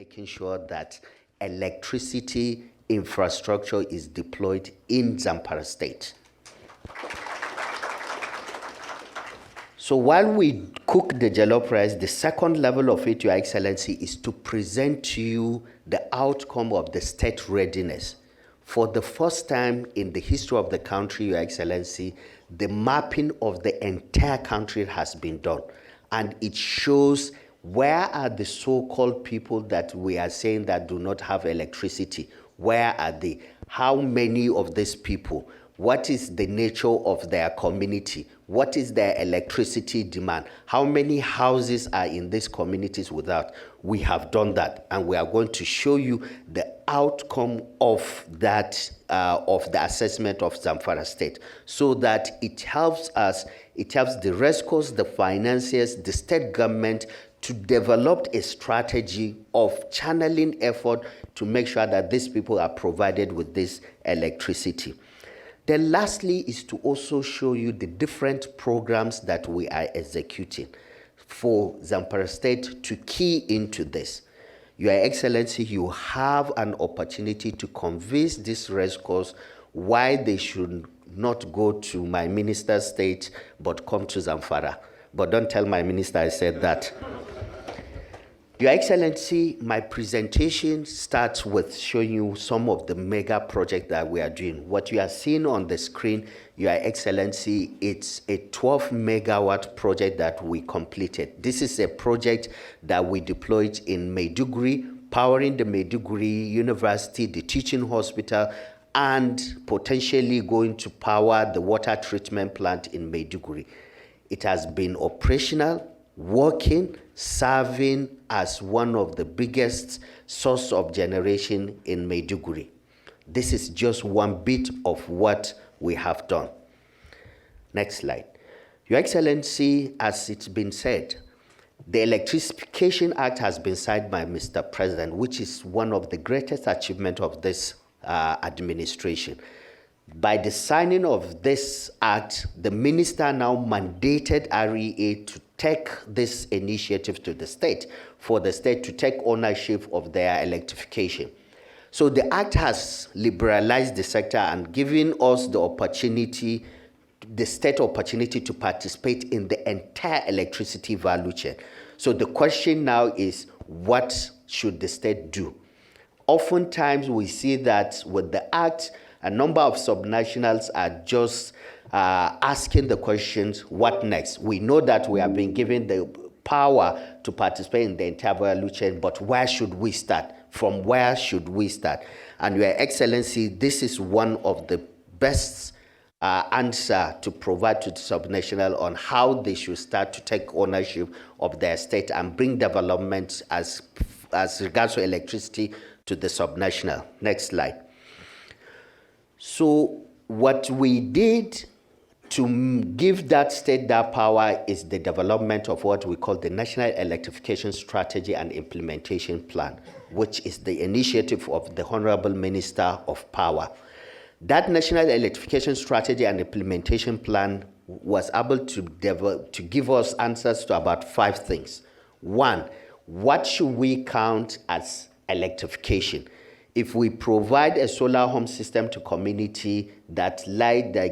making sure that electricity infrastructure is deployed in Zamfara State. So while we cook the jollof rice, the second level of it, Your Excellency, is to present to you the outcome of the state readiness. For the first time in the history of the country, Your Excellency, the mapping of the entire country has been done. And it shows where are the so-called people that we are saying that do not have electricity. Where are they? How many of these people? What is the nature of their community? What is their electricity demand? How many houses are in these communities without? We have done that, and we are going to show you the outcome of that, of the assessment of Zamfara State, so that it helps us, it helps the rescuers, the financiers, the state government to develop a strategy of channeling effort to make sure that these people are provided with this electricity. Then lastly is to also show you the different programs that we are executing for Zamfara State to key into this. Your Excellency, you have an opportunity to convince these rescuers why they should not go to my minister's state but come to Zamfara. But don't tell my minister I said that. Your Excellency, my presentation starts with showing you some of the mega projects that we are doing. What you are seeing on the screen, Your Excellency, it's a 12 megawatt project that we completed. This is a project that we deployed in Maiduguri, powering the Maiduguri University, the teaching hospital, and potentially going to power the water treatment plant in Maiduguri. It has been operational, working, serving as one of the biggest source of generation in Maiduguri. This is just one bit of what we have done. Next slide. Your Excellency, as it's been said, the Electrification Act has been signed by Mr. President, which is one of the greatest achievements of this administration. By the signing of this act, the minister now mandated REA to take this initiative to the state, for the state to take ownership of their electrification. So the act has liberalized the sector and given us the opportunity, the state opportunity to participate in the entire electricity value chain. So the question now is, what should the state do? Oftentimes we see that with the act, a number of subnationals are just asking the questions, what next? We know that we have been given the power to participate in the entire value chain, but where should we start? From where should we start? And Your Excellency, this is one of the best answer to provide to the subnational on how they should start to take ownership of their state and bring development as regards to electricity to the subnational. Next slide. So what we did to give that state that power is the development of what we call the National Electrification Strategy and Implementation Plan, which is the initiative of the Honorable Minister of Power. That National Electrification Strategy and Implementation Plan was able to give us answers to about 5 things. 1, what should we count as electrification? If we provide a solar home system to community that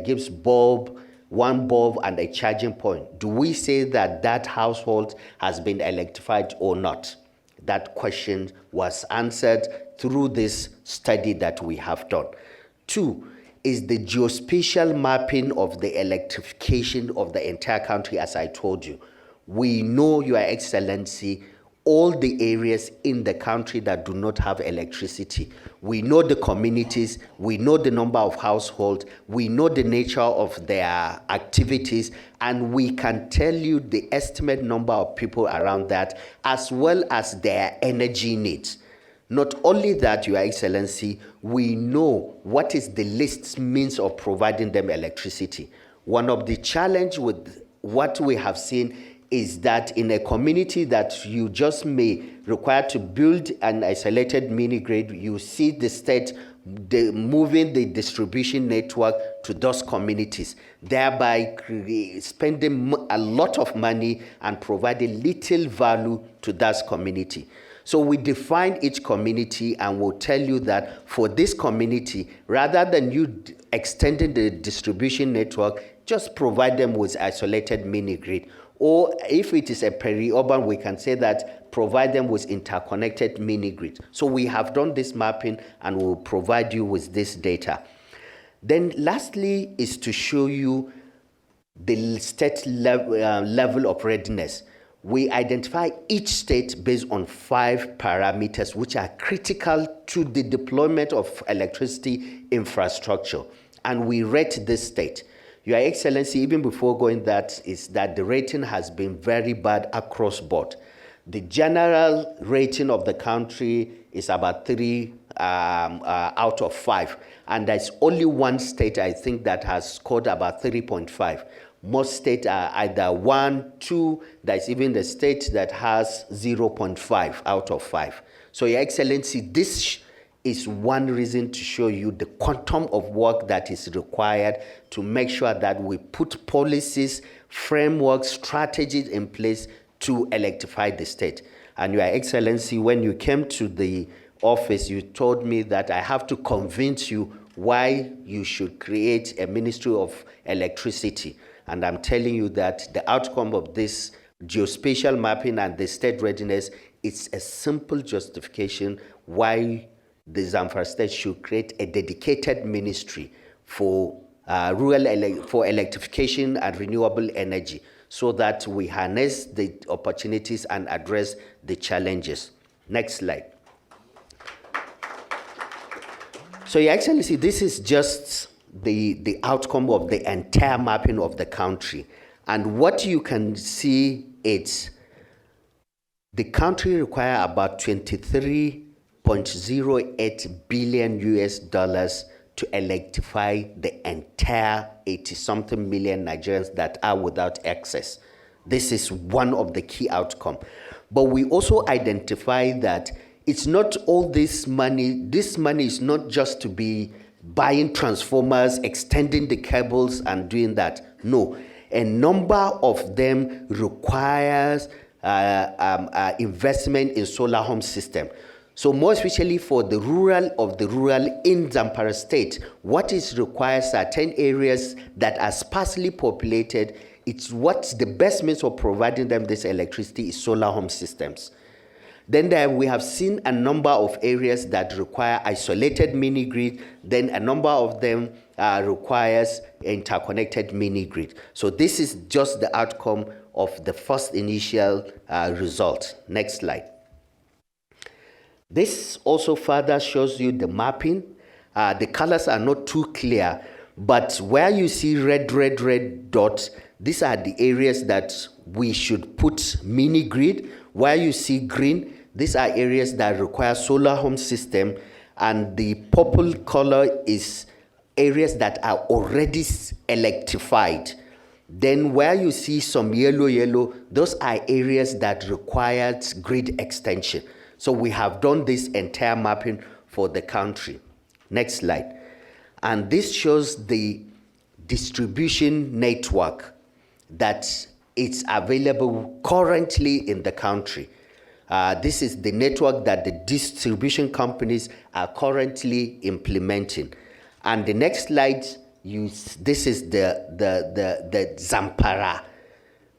gives one bulb and a charging point, do we say that that household has been electrified or not? That question was answered through this study that we have done. 2 is the geospatial mapping of the electrification of the entire country, as I told you. We know, Your Excellency, all the areas in the country that do not have electricity. We know the communities, we know the number of households, we know the nature of their activities, and we can tell you the estimate number of people around that, as well as their energy needs. Not only that, Your Excellency, we know what is the least means of providing them electricity. One of the challenges with what we have seen is that in a community that you just may require to build an isolated mini grid, you see the state moving the distribution network to those communities, thereby spending a lot of money and providing little value to that community. So we define each community and we'll tell you that for this community, rather than you extending the distribution network, just provide them with isolated mini-grid. Or if it is a peri-urban, we can say that provide them with interconnected mini-grid. So we have done this mapping and we'll provide you with this data. Then lastly is to show you the state level of readiness. We identify each state based on 5 parameters which are critical to the deployment of electricity infrastructure. And we rate this state. Your Excellency, even before going that, is that the rating has been very bad across board. The general rating of the country is about 3 out of 5. And there's only one state, I think, that has scored about 3.5. Most states are either 1, 2, there's even the state that has 0.5 out of 5. So, Your Excellency, this is one reason to show you the quantum of work that is required to make sure that we put policies, frameworks, strategies in place to electrify the state. And Your Excellency, when you came to the office, you told me that I have to convince you why you should create a Ministry of Electricity. And I'm telling you that the outcome of this geospatial mapping and the state readiness is a simple justification why the Zamfara state should create a dedicated ministry for for electrification and renewable energy, so that we harness the opportunities and address the challenges. Next slide. So, Your Excellency, this is just the outcome of the entire mapping of the country. And what you can see is the country requires about 23.08 billion US dollars to electrify the entire 80-something million Nigerians that are without access. This is one of the key outcomes. But we also identify that it's not all this money is not just to be buying transformers, extending the cables and doing that. No, a number of them requires investment in solar home system. So more especially for the rural in Zamfara state, what is required certain areas that are sparsely populated, it's what's the best means of providing them this electricity is solar home systems. Then we have seen a number of areas that require isolated mini-grid. Then a number of them requires interconnected mini-grid. So this is just the outcome of the first initial result. Next slide. This also further shows you the mapping. The colors are not too clear, but where you see red dots, these are the areas that we should put mini-grid. Where you see green, these are areas that require solar home system, and the purple color is areas that are already electrified. Then where you see some yellow, those are areas that require grid extension. So we have done this entire mapping for the country. Next slide. And this shows the distribution network that it's available currently in the country. This is the network that the distribution companies are currently implementing. And the next slide, this is the Zamfara.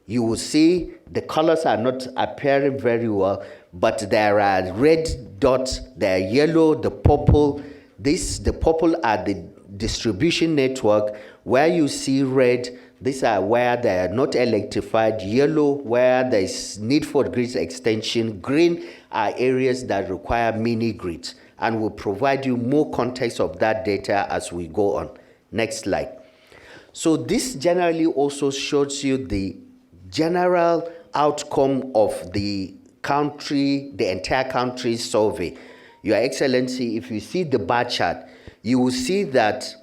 You will see the colors are not appearing very well, but there are red dots, there are yellow, the purple. The purple are the distribution network. Where you see red, these are where they are not electrified. Yellow, where there is need for grid extension. Green are areas that require mini grids. And we'll provide you more context of that data as we go on. Next slide. So this generally also shows you the general outcome of the country, the entire country survey. Your Excellency, if you see the bar chart, you will see that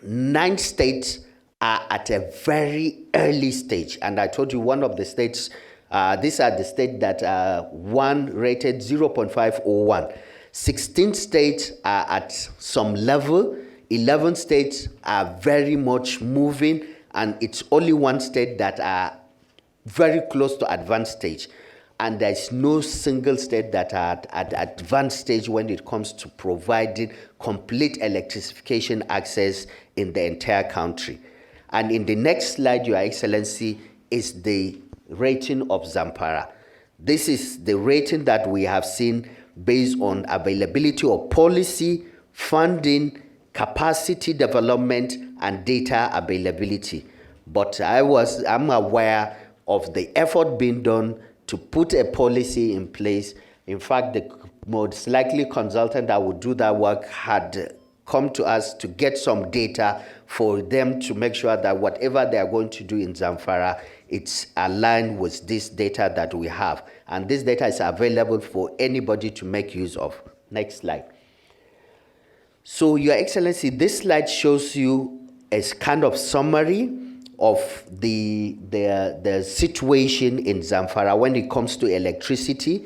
9 states are at a very early stage. And I told you one of the states, these are the states that are rated 0.501. 16 states are at some level. 11 states are very much moving, and it's only 1 state that are very close to advanced stage. and there's no single state that are at advanced stage when it comes to providing complete electrification access in the entire country. And in the next slide, Your Excellency, is the rating of Zamfara. This is the rating that we have seen based on availability of policy, funding, capacity development, and data availability. But I'm aware of the effort being done to put a policy in place. In fact, the most likely consultant that would do that work had come to us to get some data for them to make sure that whatever they are going to do in Zamfara, it's aligned with this data that we have. And this data is available for anybody to make use of. Next slide. So, Your Excellency, this slide shows you a kind of summary of the situation in Zamfara when it comes to electricity.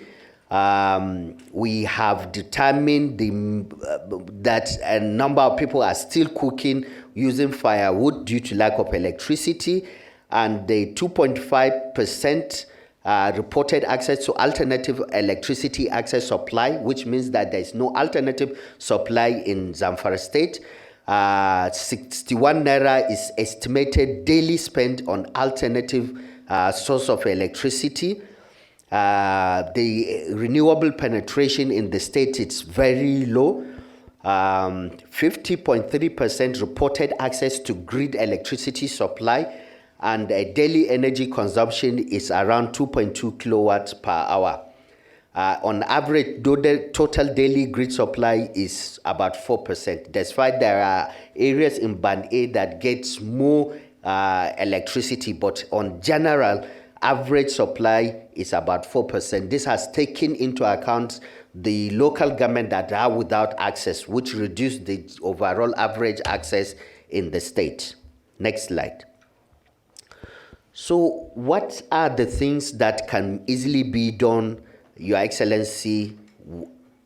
We have determined that a number of people are still cooking using firewood due to lack of electricity, and the 2.5% reported access to alternative electricity access supply, which means that there is no alternative supply in Zamfara state. 61 naira is estimated daily spent on alternative source of electricity. The renewable penetration in the state is very low. 50.3% reported access to grid electricity supply, and daily energy consumption is around 2.2 kilowatts per hour. On average, the total daily grid supply is about 4%. Despite there are areas in Band A that gets more electricity, but on general, average supply is about 4%. This has taken into account the local government that are without access, which reduced the overall average access in the state. Next slide. So what are the things that can easily be done, Your Excellency,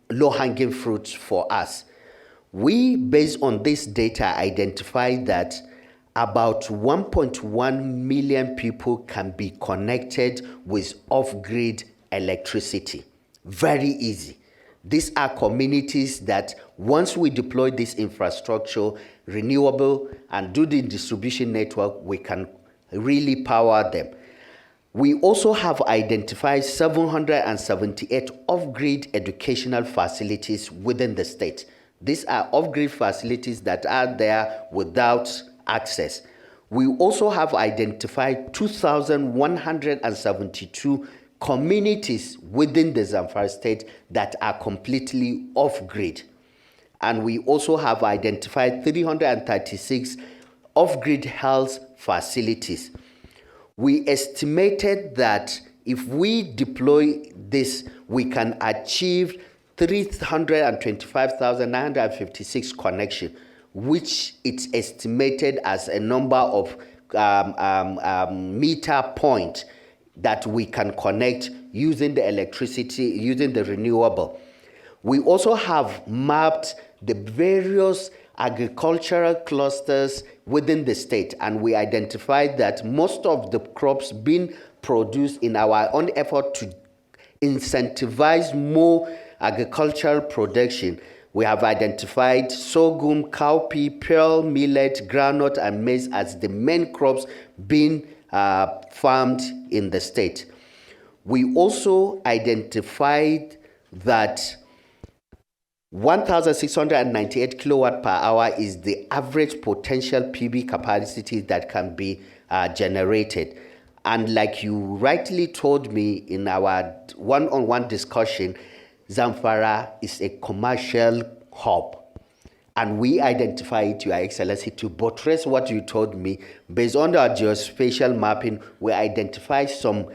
low-hanging fruits for us? We, based on this data, identified that about 1.1 million people can be connected with off-grid electricity. Very easy. These are communities that once we deploy this infrastructure, renewable, and do the distribution network, we can really power them. We also have identified 778 off-grid educational facilities within the state. These are off-grid facilities that are there without access. We also have identified 2,172 communities within the Zamfara state that are completely off-grid. And we also have identified 336 off-grid health facilities. We estimated that if we deploy this, we can achieve 325,956 connections, which it's estimated as a number of meter point that we can connect using the electricity, using the renewable. We also have mapped the various agricultural clusters within the state, and we identified that most of the crops being produced in our own effort to incentivize more agricultural production. We have identified sorghum, cowpea, pearl, millet, groundnut, and maize as the main crops being farmed in the state. We also identified that 1,698 kilowatt per hour is the average potential PV capacity that can be generated. And like you rightly told me in our one-on-one discussion, Zamfara is a commercial hub. And we identify it, Your Excellency, to buttress what you told me. Based on our geospatial mapping, we identify some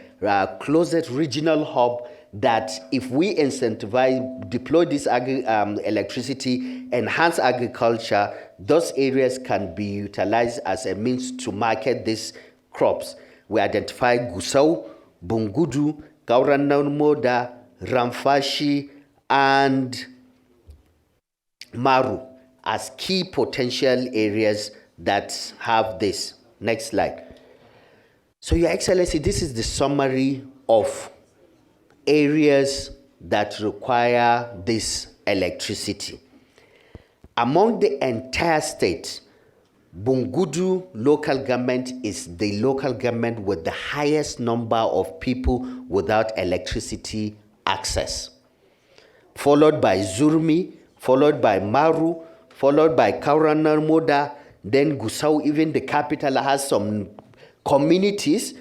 closest regional hub that if we incentivize, deploy this electricity, enhance agriculture, those areas can be utilized as a means to market these crops. We identify Gusau, Bungudu, Gauranaumoda, Ramfashi, and Maru as key potential areas that have this. Next slide. So, Your Excellency, this is the summary of areas that require this electricity. Among the entire state, Bungudu local government is the local government with the highest number of people without electricity access, followed by Zurmi, followed by Maru, followed by Kauranarmoda, then Gusau, even the capital has some communities,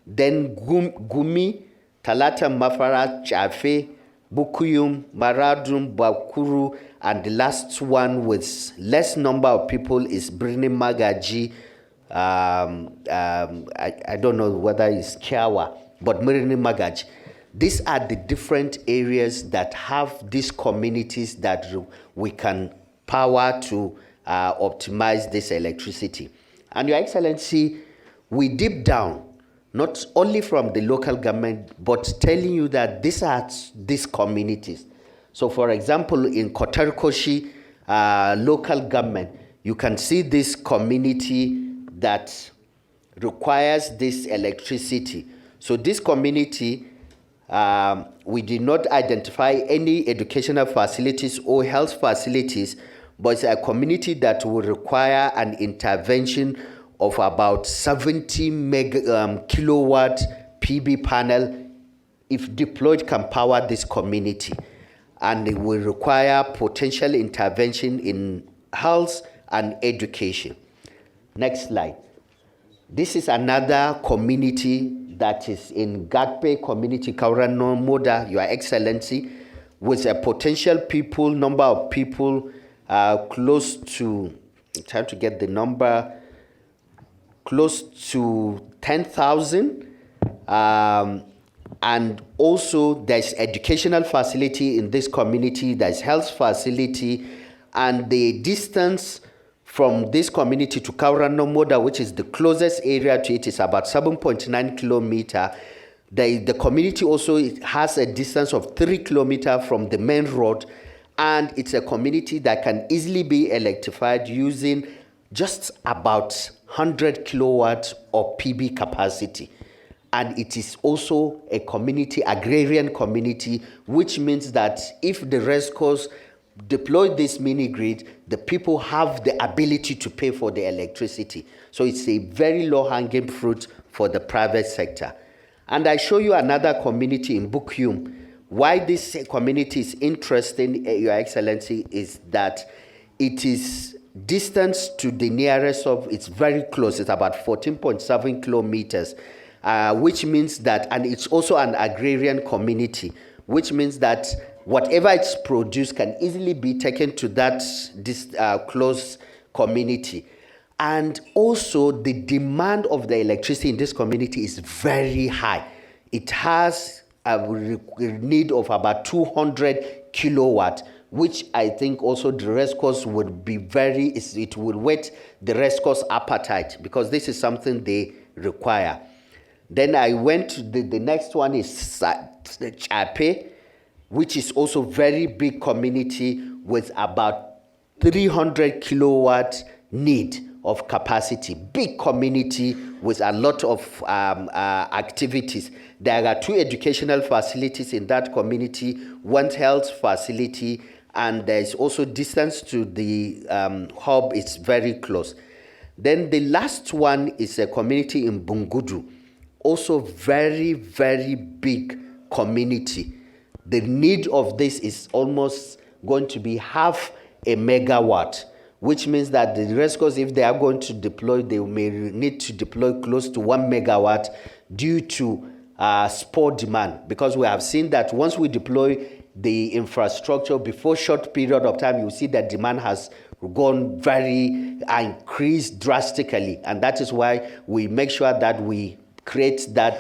then Gumi, Talata Mafara, Chafe, Bukuyum, Maradum, Bakuru, and the last one with less number of people is Birni Magaji. I don't know whether it's Kiawa, but Birni Magaji. These are the different areas that have these communities that we can power to optimize this electricity. And Your Excellency, we deep down, not only from the local government, but telling you that these are these communities. So for example, in Kotarkoshi local government, you can see this community that requires this electricity. So this community, we did not identify any educational facilities or health facilities, but it's a community that will require an intervention of about 70 kilowatt PV panel, if deployed, can power this community. And it will require potential intervention in health and education. Next slide. This is another community that is in Gatpe community, Kaurano Moda, Your Excellency, with a potential number of people close to, I'm trying to get the number, close to 10,000. And also there's educational facility in this community, there's health facility, and the distance from this community to Kaurano Moda, which is the closest area to it, is about 7.9 kilometers. The community also has a distance of 3 kilometers from the main road, and it's a community that can easily be electrified using just about 100 kilowatts of PV capacity. And it is also a community, agrarian community, which means that if the RESCOs deploy this mini grid, the people have the ability to pay for the electricity. So it's a very low-hanging fruit for the private sector. And I show you another community in Bukuyum. Why this community is interesting, Your Excellency, is that it is distance to the nearest of, it's very close, it's about 14.7 kilometers, which means that, and it's also an agrarian community, which means that whatever it's produced can easily be taken to that close community. And also the demand of the electricity in this community is very high. It has a need of about 200 kilowatt, which I think also the RESCOs would be it would whet the RESCOs' appetite, because this is something they require. Then I went to the next one is Chape, which is also very big community with about 300 kilowatt need of capacity. Big community with a lot of activities. There are 2 educational facilities in that community, 1 health facility, and there's also distance to the hub. It's very close. Then the last one is a community in Bungudu, also very, very big community. The need of this is almost going to be 0.5 megawatt, which means that the RESCOs, if they are going to deploy, they may need to deploy close to 1 megawatt due to spot demand. Because we have seen that once we deploy the infrastructure, before short period of time, you see that demand has gone increased drastically. And that is why we make sure that we create that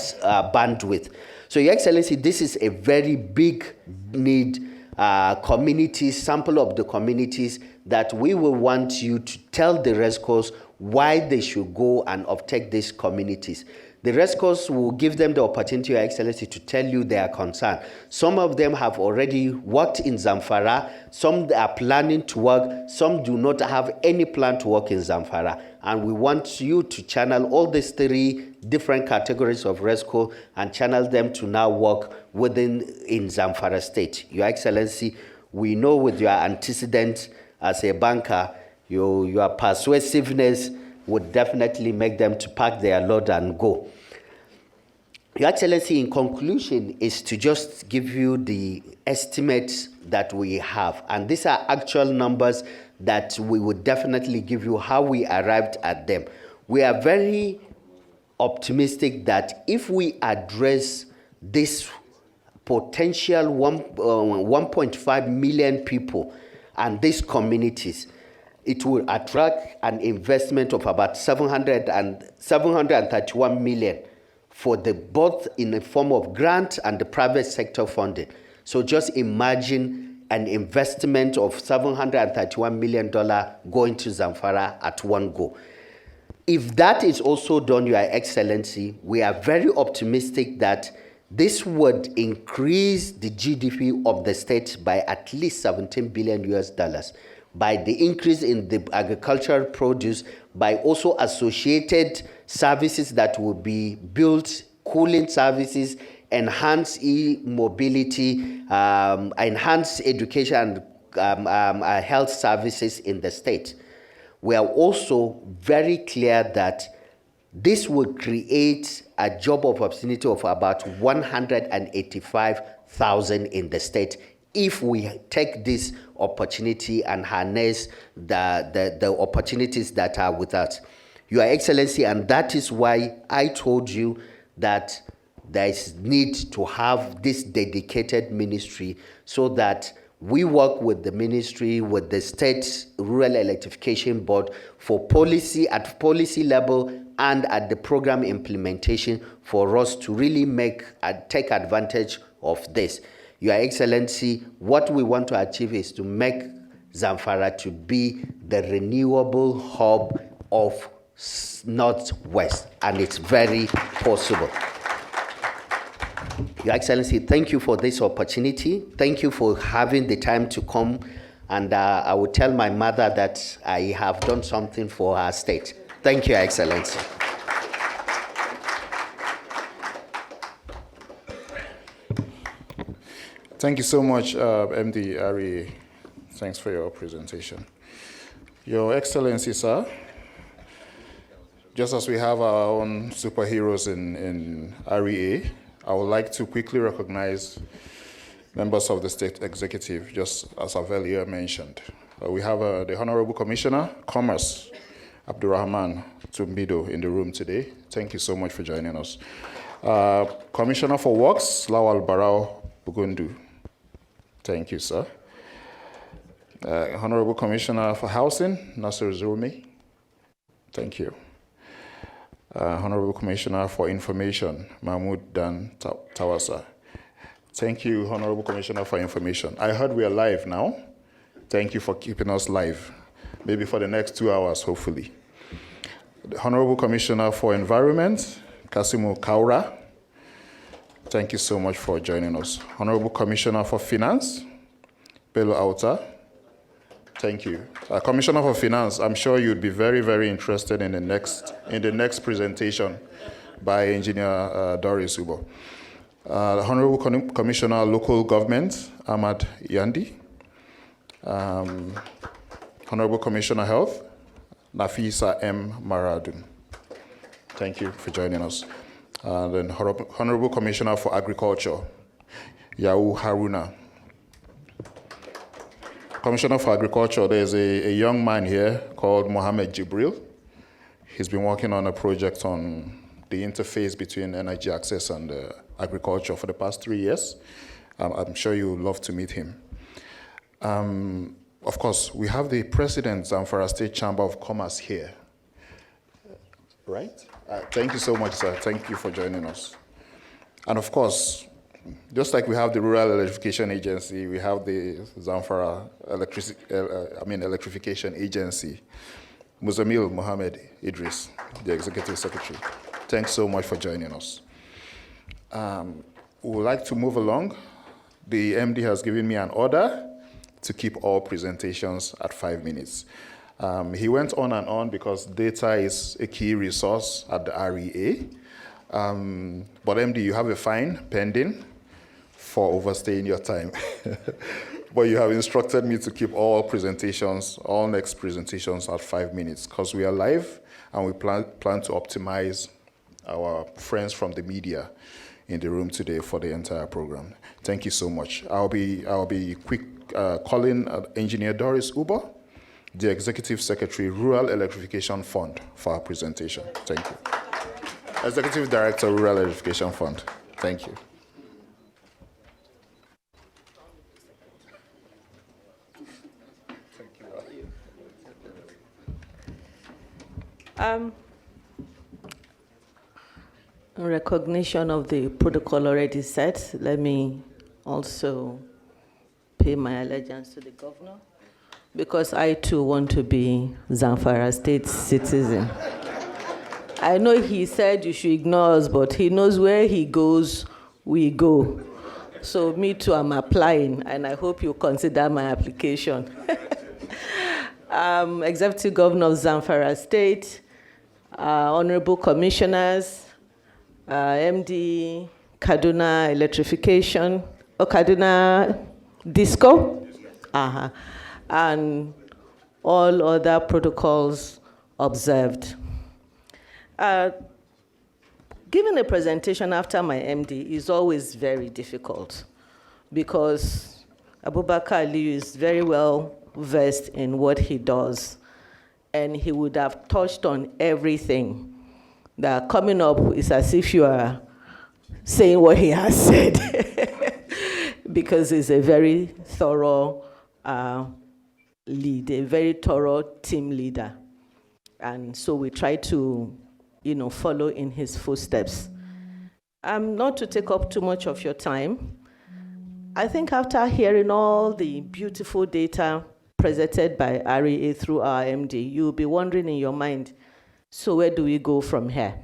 bandwidth. So, Your Excellency, this is a very big need sample of the communities that we will want you to tell the RESCOs why they should go and uptake these communities. The RESCOs will give them the opportunity, Your Excellency, to tell you their concern. Some of them have already worked in Zamfara, some are planning to work, some do not have any plan to work in Zamfara. And we want you to channel all these 3 different categories of RESCO and channel them to now work in Zamfara State. Your Excellency, we know with your antecedents as a banker, your persuasiveness would definitely make them to pack their load and go. Your Excellency, in conclusion, is to just give you the estimates that we have. And these are actual numbers that we would definitely give you how we arrived at them. We are very optimistic that if we address this potential 1.5 million people and these communities, it will attract an investment of about 731 million for both in the form of grant and the private sector funding. So just imagine an investment of $731 million going to Zamfara at one go. If that is also done, Your Excellency, we are very optimistic that this would increase the GDP of the state by at least $17 billion by the increase in the agricultural produce, by also associated services that will be built, cooling services, enhanced e-mobility, enhanced education and health services in the state. We are also very clear that this will create a job opportunity of about 185,000 in the state if we take this opportunity and harness the opportunities that are with us. Your Excellency, and that is why I told you that there is need to have this dedicated ministry so that we work with the ministry, with the State Rural Electrification Board for policy at policy level and at the program implementation for us to really take advantage of this. Your Excellency, what we want to achieve is to make Zamfara to be the renewable hub of Northwest, and it's very possible. Your Excellency, thank you for this opportunity. Thank you for having the time to come, and I will tell my mother that I have done something for her state. Thank you, Your Excellency. Thank you so much, MD Ari. Thanks for your presentation. Your Excellency, sir, just as we have our own superheroes in REA, I would like to quickly recognize members of the State Executive, just as I've earlier mentioned. We have the Honorable Commissioner, Commerce, Abdurrahman Tumbido, in the room today. Thank you so much for joining us. Commissioner for Works, Lawal Barao Bugundu. Thank you, sir. Honorable Commissioner for Housing, Nasser Zurmi. Thank you. Honorable Commissioner for Information, Mahmoud Dan Tawasa. Thank you, Honorable Commissioner for Information. I heard we are live now. Thank you for keeping us live, maybe for the next 2 hours, hopefully. The Honorable Commissioner for Environment, Kasimu Kaura. Thank you so much for joining us. Honorable Commissioner for Finance, Bello Auta. Thank you. Commissioner for Finance, I'm sure you'd be very, very interested in the next presentation by Engineer Doris Ubo. Honorable Commissioner Local Government, Ahmad Yandi. Honorable Commissioner Health, Nafisa M. Maradun. Thank you for joining us. Then Honorable Commissioner for Agriculture, Yau Haruna. Commissioner for Agriculture, there's a young man here called Mohammed Jibril. He's been working on a project on the interface between energy access and agriculture for the past 3 years. I'm sure you would love to meet him. Of course, we have the President, Zamfara State Chamber of Commerce here. Right? Thank you so much, sir. Thank you for joining us. And of course, just like we have the Rural Electrification Agency, we have the Zamfara Electrification Agency. Muzamil Mohammed Idris, the Executive Secretary. Thanks so much for joining us. We would like to move along. The MD has given me an order to keep all presentations at 5 minutes. He went on and on because data is a key resource at the REA, But MD, you have a fine pending for overstaying your time. But you have instructed me to keep all next presentations at 5 minutes, because we are live and we plan to optimize our friends from the media in the room today for the entire program. Thank you so much. I'll be calling Engineer Doris Uber, the Executive Secretary, Rural Electrification Fund, for our presentation. Thank you. Executive Director, Rural Electrification Fund. Thank you. In recognition of the protocol already set, let me also pay my allegiance to the governor, because I too want to be Zamfara State citizen. I know he said you should ignore us, but he knows where he goes, we go. So me too, I'm applying, and I hope you consider my application. Executive Governor of Zamfara State, Honorable Commissioners, MD Kaduna Electrification, or Kaduna Disco, and all other protocols observed. Giving a presentation after my MD is always very difficult, because Abubakar Aliyu is very well versed in what he does, and he would have touched on everything. That coming up is as if you are saying what he has said, because he's a very thorough lead, a very thorough team leader. And so we try to, follow in his footsteps. Not to take up too much of your time, I think after hearing all the beautiful data presented by REA through our MD, you'll be wondering in your mind, so where do we go from here?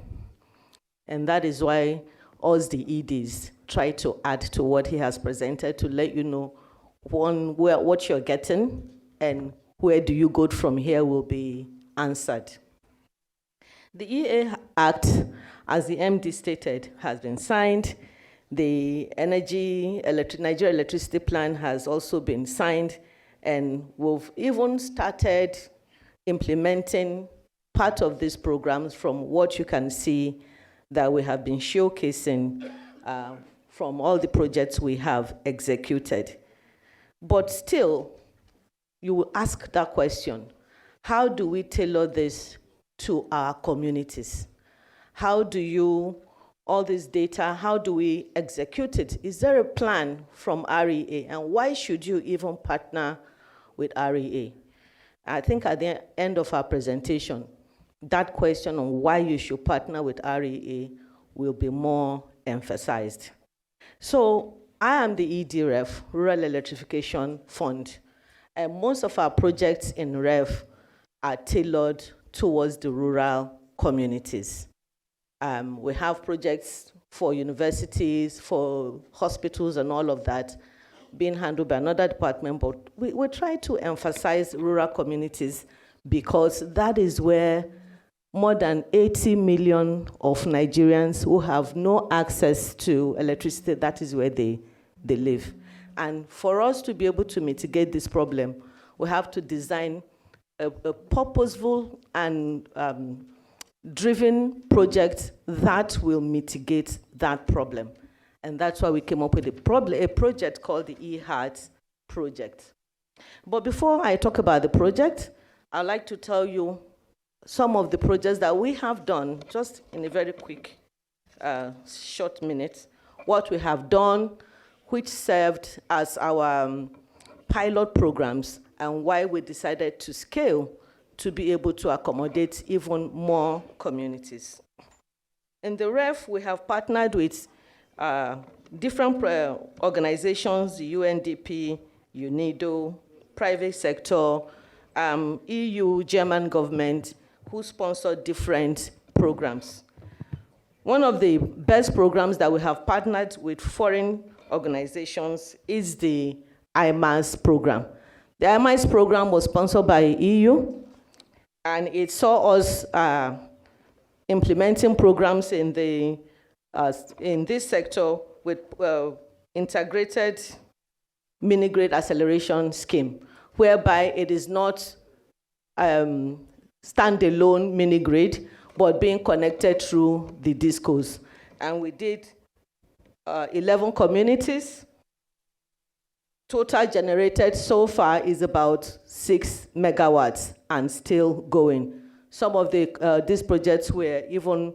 And that is why us, the EDs, try to add to what he has presented to let you know what you're getting and where do you go from here will be answered. The EA Act, as the MD stated, has been signed. The Nigeria Electricity Plan has also been signed, and we've even started implementing part of these programs from what you can see that we have been showcasing from all the projects we have executed. But still, you will ask that question, how do we tailor this to our communities? How do all this data, how do we execute it? Is there a plan from REA? And why should you even partner with REA? I think at the end of our presentation, that question on why you should partner with REA will be more emphasized. So I am the ED Ref, Rural Electrification Fund, and most of our projects in Ref are tailored towards the rural communities. We have projects for universities, for hospitals and all of that being handled by another department, but we try to emphasize rural communities because that is where more than 80 million of Nigerians who have no access to electricity, that is where they live. And for us to be able to mitigate this problem, we have to design a purposeful and driven project that will mitigate that problem. And that's why we came up with a project called the eHeart project. But before I talk about the project, I'd like to tell you some of the projects that we have done, just in a very quick, short minute, what we have done, which served as our pilot programs, and why we decided to scale to be able to accommodate even more communities. In the REF, we have partnered with different organizations, the UNDP, UNIDO, private sector, EU, German government, who sponsor different programs. One of the best programs that we have partnered with foreign organizations is the IMAS program. The IMAS program was sponsored by EU, and it saw us implementing programs in the in this sector with integrated mini-grid acceleration scheme, whereby it is not standalone mini-grid, but being connected through the discos. And we did 11 communities. Total generated so far is about 6 megawatts and still going. Some of these projects were even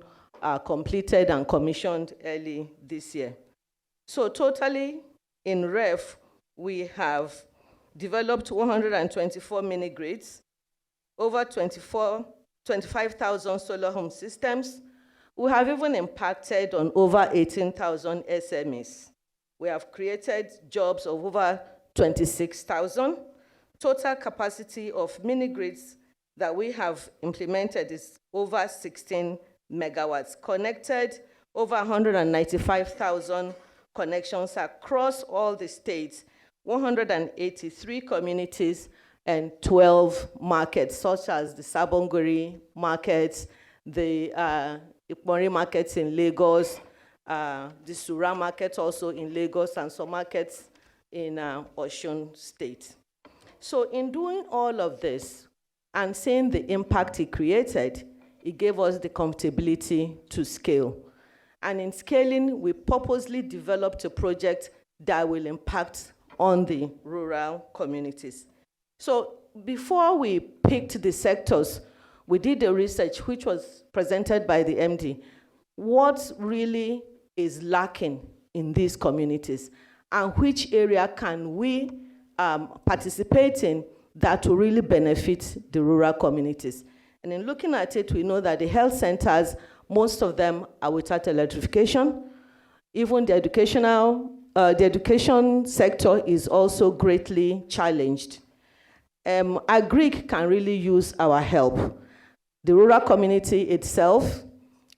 completed and commissioned early this year. So totally in REF, we have developed 124 mini-grids, over 25,000 solar home systems. We have even impacted on over 18,000 SMEs. We have created jobs of over 26,000. Total capacity of mini-grids that we have implemented is over 16 megawatts. Connected over 195,000 connections across all the states, 183 communities, and 12 markets, such as the Sabonguri markets, the Ipori markets in Lagos, the Sura market also in Lagos, and some markets in Osun State. So in doing all of this and seeing the impact it created, it gave us the comfortability to scale. And in scaling, we purposely developed a project that will impact on the rural communities. So before we picked the sectors, we did a research which was presented by the MD. What really is lacking in these communities, and which area can we participate in that will really benefit the rural communities? And in looking at it, we know that the health centers, most of them are without electrification. Even the education sector is also greatly challenged. Agric can really use our help. The rural community itself,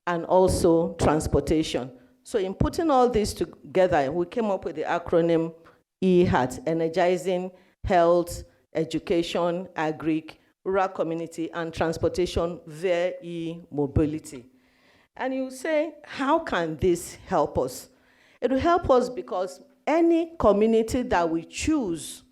and also transportation. So in putting all this together, we came up with the acronym EHAT, Energizing Health, Education, Agric, Rural Community, and Transportation via e-mobility. And you say, how can this help us? It will help us because any community that we choose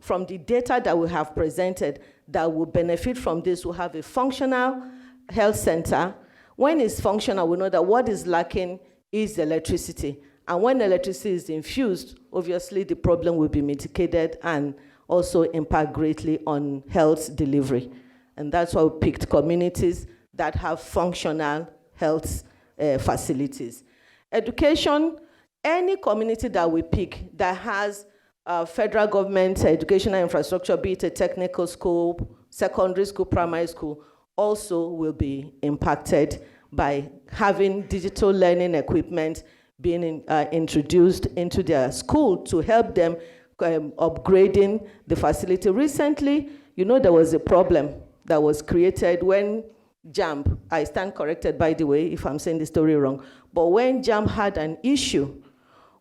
from the data that we have presented that will benefit from this will have a functional health center. When it's functional, we know that what is lacking is electricity. And when electricity is infused, obviously the problem will be mitigated and also impact greatly on health delivery. And that's why we picked communities that have functional health facilities. Education, any community that we pick that has federal government educational infrastructure, be it a technical school, secondary school, primary school, also will be impacted by having digital learning equipment being introduced into their school to help them upgrading the facility. Recently, you know, there was a problem that was created when JAMB, I stand corrected by the way if I'm saying the story wrong, but when JAMB had an issue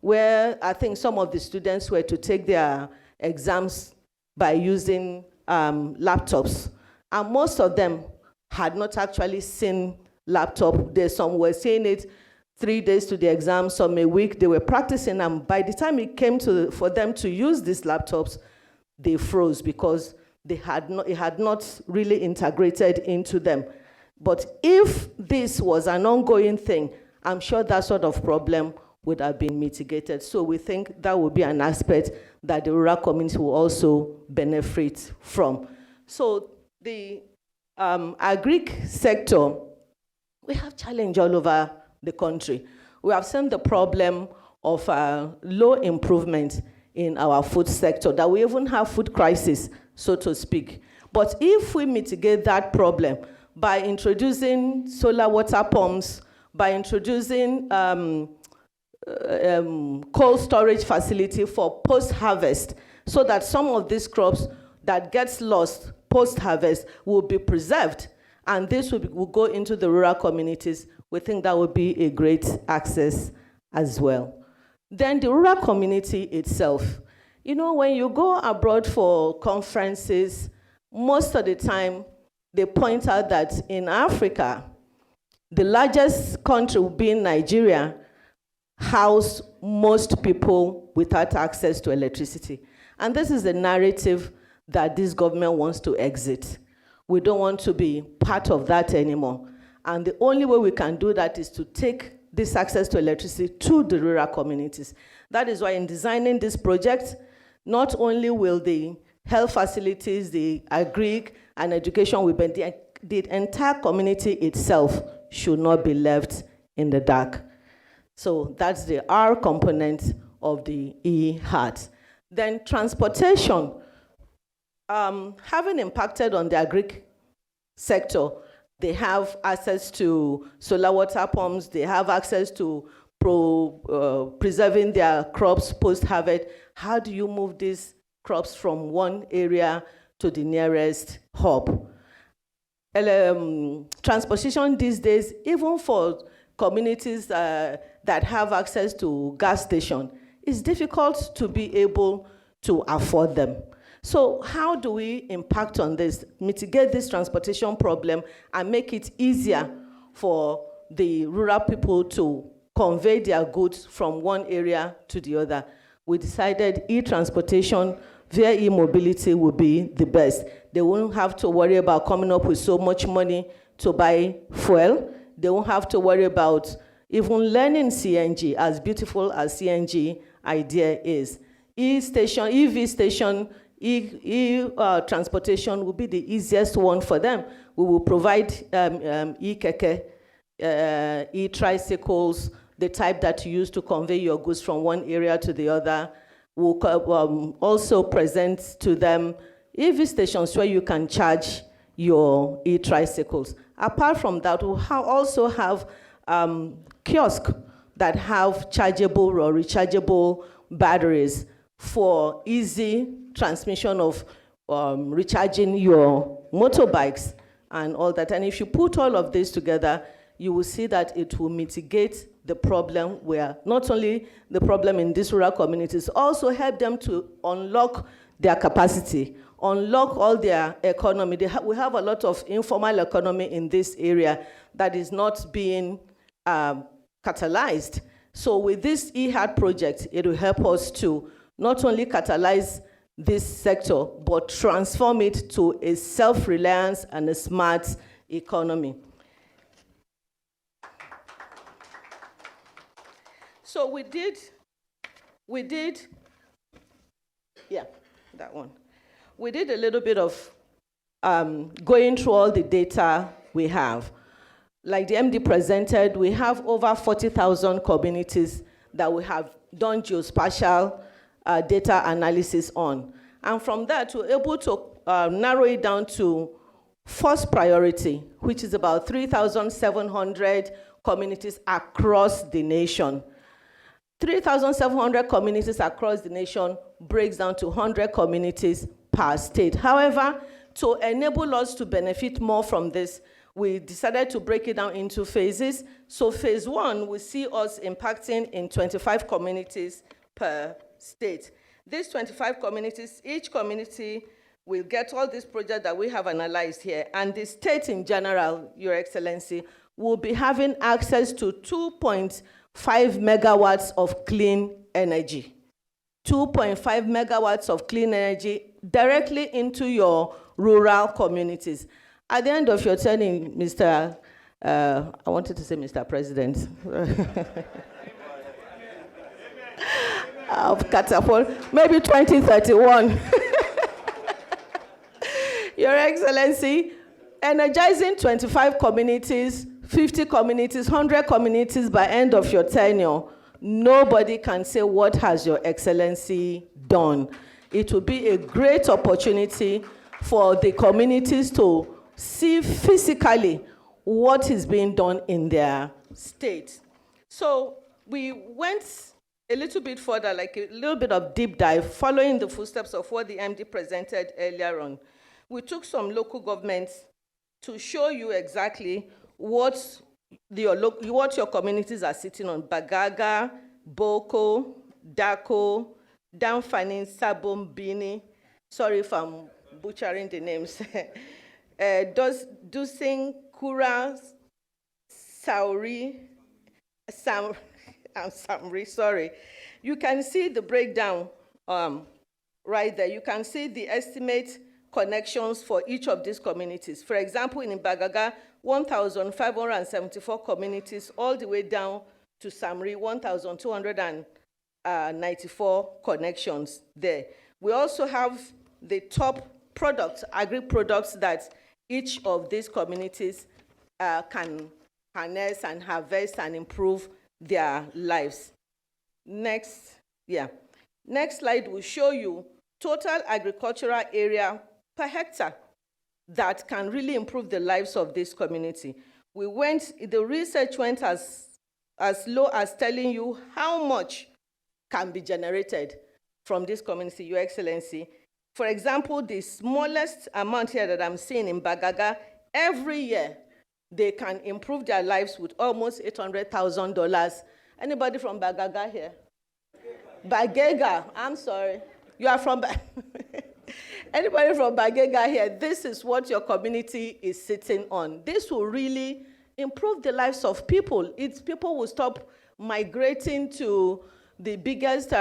where I think some of the students were to take their exams by using laptops, and most of them had not actually seen laptop. Some were seeing it 3 days to the exam, some a week. They were practicing, and by the time it came for them to use these laptops, they froze because it had not really integrated into them. But if this was an ongoing thing, I'm sure that sort of problem would have been mitigated. So we think that would be an aspect that the rural community will also benefit from. So the agric sector, we have challenge all over the country. We have seen the problem of low improvement in our food sector, that we even have food crisis, so to speak. But if we mitigate that problem by introducing solar water pumps, by introducing cold storage facility for post-harvest, so that some of these crops that gets lost post-harvest will be preserved, and this will go into the rural communities, we think that would be a great access as well. Then the rural community itself. You know, when you go abroad for conferences, most of the time, they point out that in Africa, the largest country being Nigeria house most people without access to electricity. And this is the narrative that this government wants to exit. We don't want to be part of that anymore. And the only way we can do that is to take this access to electricity to the rural communities. That is why in designing this project, not only will the health facilities, the agri and education will be, the entire community itself should not be left in the dark. So that's the R component of the E-HAT. Then transportation, having impacted on the agri sector, they have access to solar water pumps, they have access to preserving their crops post-harvest. How do you move these crops from one area to the nearest hub? Transportation these days, even for communities that have access to gas station, it's difficult to be able to afford them. So how do we impact on this, mitigate this transportation problem and make it easier for the rural people to convey their goods from one area to the other? We decided e-transportation via e-mobility would be the best. They won't have to worry about coming up with so much money to buy fuel. They won't have to worry about even learning CNG, as beautiful as CNG idea is. E-station, EV station, transportation will be the easiest one for them. We will provide e-keke, e-tricycles, the type that you use to convey your goods from one area to the other. We'll also present to them EV stations where you can charge your e-tricycles. Apart from that, we'll also have kiosks that have chargeable or rechargeable batteries for easy transmission of recharging your motorbikes and all that. And if you put all of this together, you will see that it will mitigate the problem where not only the problem in these rural communities, also help them to unlock their capacity, unlock all their economy. We have a lot of informal economy in this area that is not being catalyzed. So with this E-HAT project, it will help us to not only catalyze this sector, but transform it to a self-reliance and a smart economy. So we did, yeah, that one. We did a little bit of going through all the data we have. Like the MD presented, we have over 40,000 communities that we have done geospatial data analysis on. And from that, we're able to narrow it down to first priority, which is about 3,700 communities across the nation. 3,700 communities across the nation breaks down to 100 communities per state. However, to enable us to benefit more from this, we decided to break it down into phases. So phase one, we see us impacting in 25 communities per state. These 25 communities, each community will get all these projects that we have analyzed here, and the state in general, Your Excellency, will be having access to 2.5 megawatts of clean energy. 2.5 megawatts of clean energy directly into your rural communities. At the end of your turning, Mr. I wanted to say Mr. President. Of Catapult, maybe 2031. Your Excellency, energizing 25 communities, 50 communities, 100 communities by end of your tenure, nobody can say what has Your Excellency done. It will be a great opportunity for the communities to see physically what is being done in their state. So we went a little bit further, like a little bit of deep dive, following the footsteps of what the MD presented earlier on. We took some local governments to show you exactly what your communities are sitting on. Bagaga, Boko, Dako, Damfani, Sabon, Bini. Sorry if I'm butchering the names. Dusing, Kura, Sauri, I'm sorry. You can see the breakdown right there. You can see the estimate connections for each of these communities. For example, in Bagaga, 1,574 communities, all the way down to Samri, 1,294 connections there. We also have the top products, agri-products that each of these communities can harness and harvest and improve their lives. Next slide will show you total agricultural area per hectare that can really improve the lives of this community. The research went as low as telling you how much can be generated from this community, Your Excellency. For example, the smallest amount here that I'm seeing in Bagaga, every year, they can improve their lives with almost $800,000. Anybody from Bagaga here? Bagega, I'm sorry. You are from Anybody from Bagega here? This is what your community is sitting on. This will really improve the lives of people. People will stop migrating to the biggest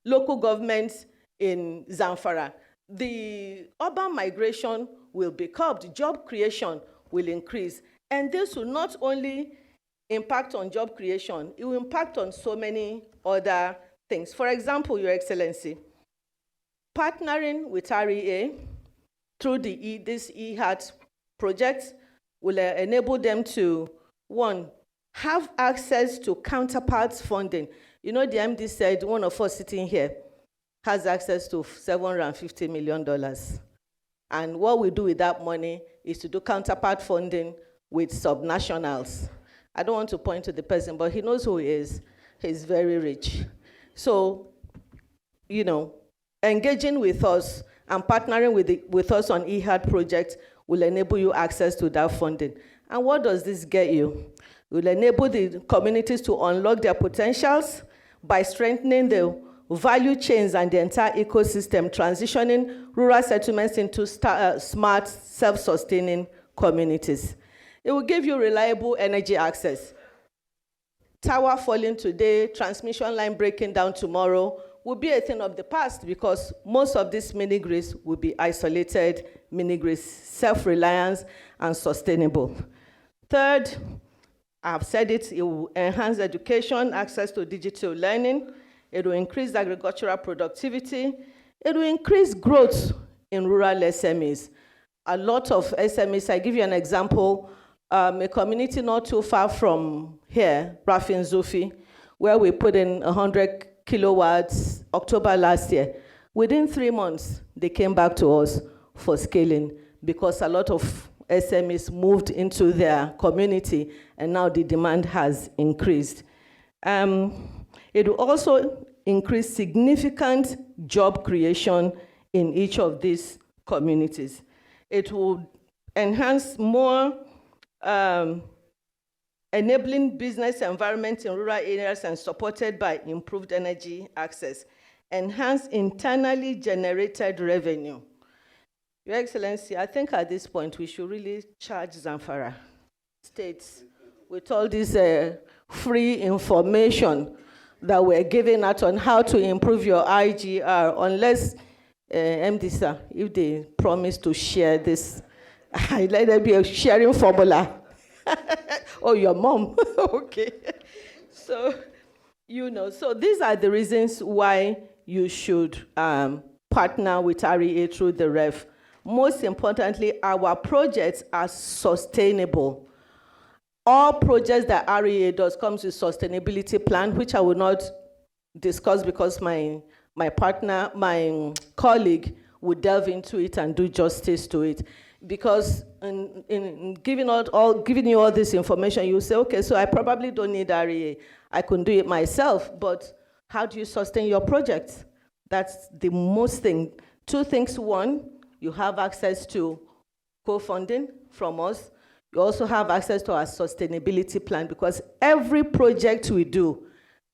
local governments in Zamfara. The urban migration will be curbed. Job creation will increase. And this will not only impact on job creation, it will impact on so many other things. For example, Your Excellency, partnering with REA through this eHeart project will enable them to, one, have access to counterparts funding. You know, the MD said one of us sitting here has access to $750 million. And what we do with that money is to do counterpart funding with subnationals. I don't want to point to the person, but he knows who he is. He's very rich. So, you know, engaging with us and partnering with us on eHeart project will enable you access to that funding. And what does this get you? It will enable the communities to unlock their potentials by strengthening the value chains and the entire ecosystem, transitioning rural settlements into smart, self-sustaining communities. It will give you reliable energy access. Tower falling today, transmission line breaking down tomorrow will be a thing of the past because most of these mini-grids will be isolated mini-grids, self-reliance and sustainable. Third, I've said it will enhance education, access to digital learning. It will increase agricultural productivity. It will increase growth in rural SMEs. A lot of SMEs, I give you an example, a community not too far from here, Rafin Zufi, where we put in 100 kilowatts October last year. Within 3 months, they came back to us for scaling because a lot of SMEs moved into their community and now the demand has increased. It will also increase significant job creation in each of these communities. It will enhance more enabling business environment in rural areas and supported by improved energy access. Enhance internally generated revenue. Your Excellency, I think at this point we should really charge Zamfara states with all this free information that we're giving out on how to improve your IGR, unless, MD sir, if they promise to share this, let there be a sharing formula. Oh, your mom, okay. So, you know, so these are the reasons why you should partner with REA through the REF. Most importantly, our projects are sustainable. All projects that REA does comes with sustainability plan, which I will not discuss because my colleague would delve into it and do justice to it. Because in giving you all this information, you say, okay, so I probably don't need REA. I can do it myself, but how do you sustain your project? That's the most thing. Two things. One, you have access to co-funding from us. You also have access to our sustainability plan because every project we do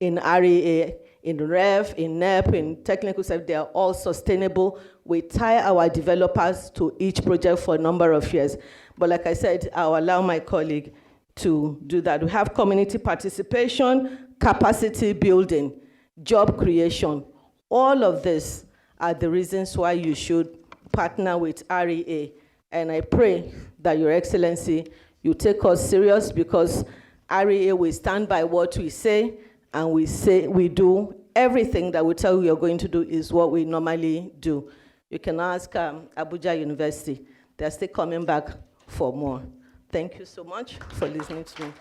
in REA, in REF, in NEP, in technical service, they are all sustainable. We tie our developers to each project for a number of years. But like I said, I'll allow my colleague to do that. We have community participation, capacity building, job creation. All of this are the reasons why you should partner with REA. And I pray that Your Excellency, you take us serious, because REA will stand by what we say, and we do everything that we tell you you're going to do is what we normally do. You can ask Abuja University. They're still coming back for more. Thank you so much for listening to me.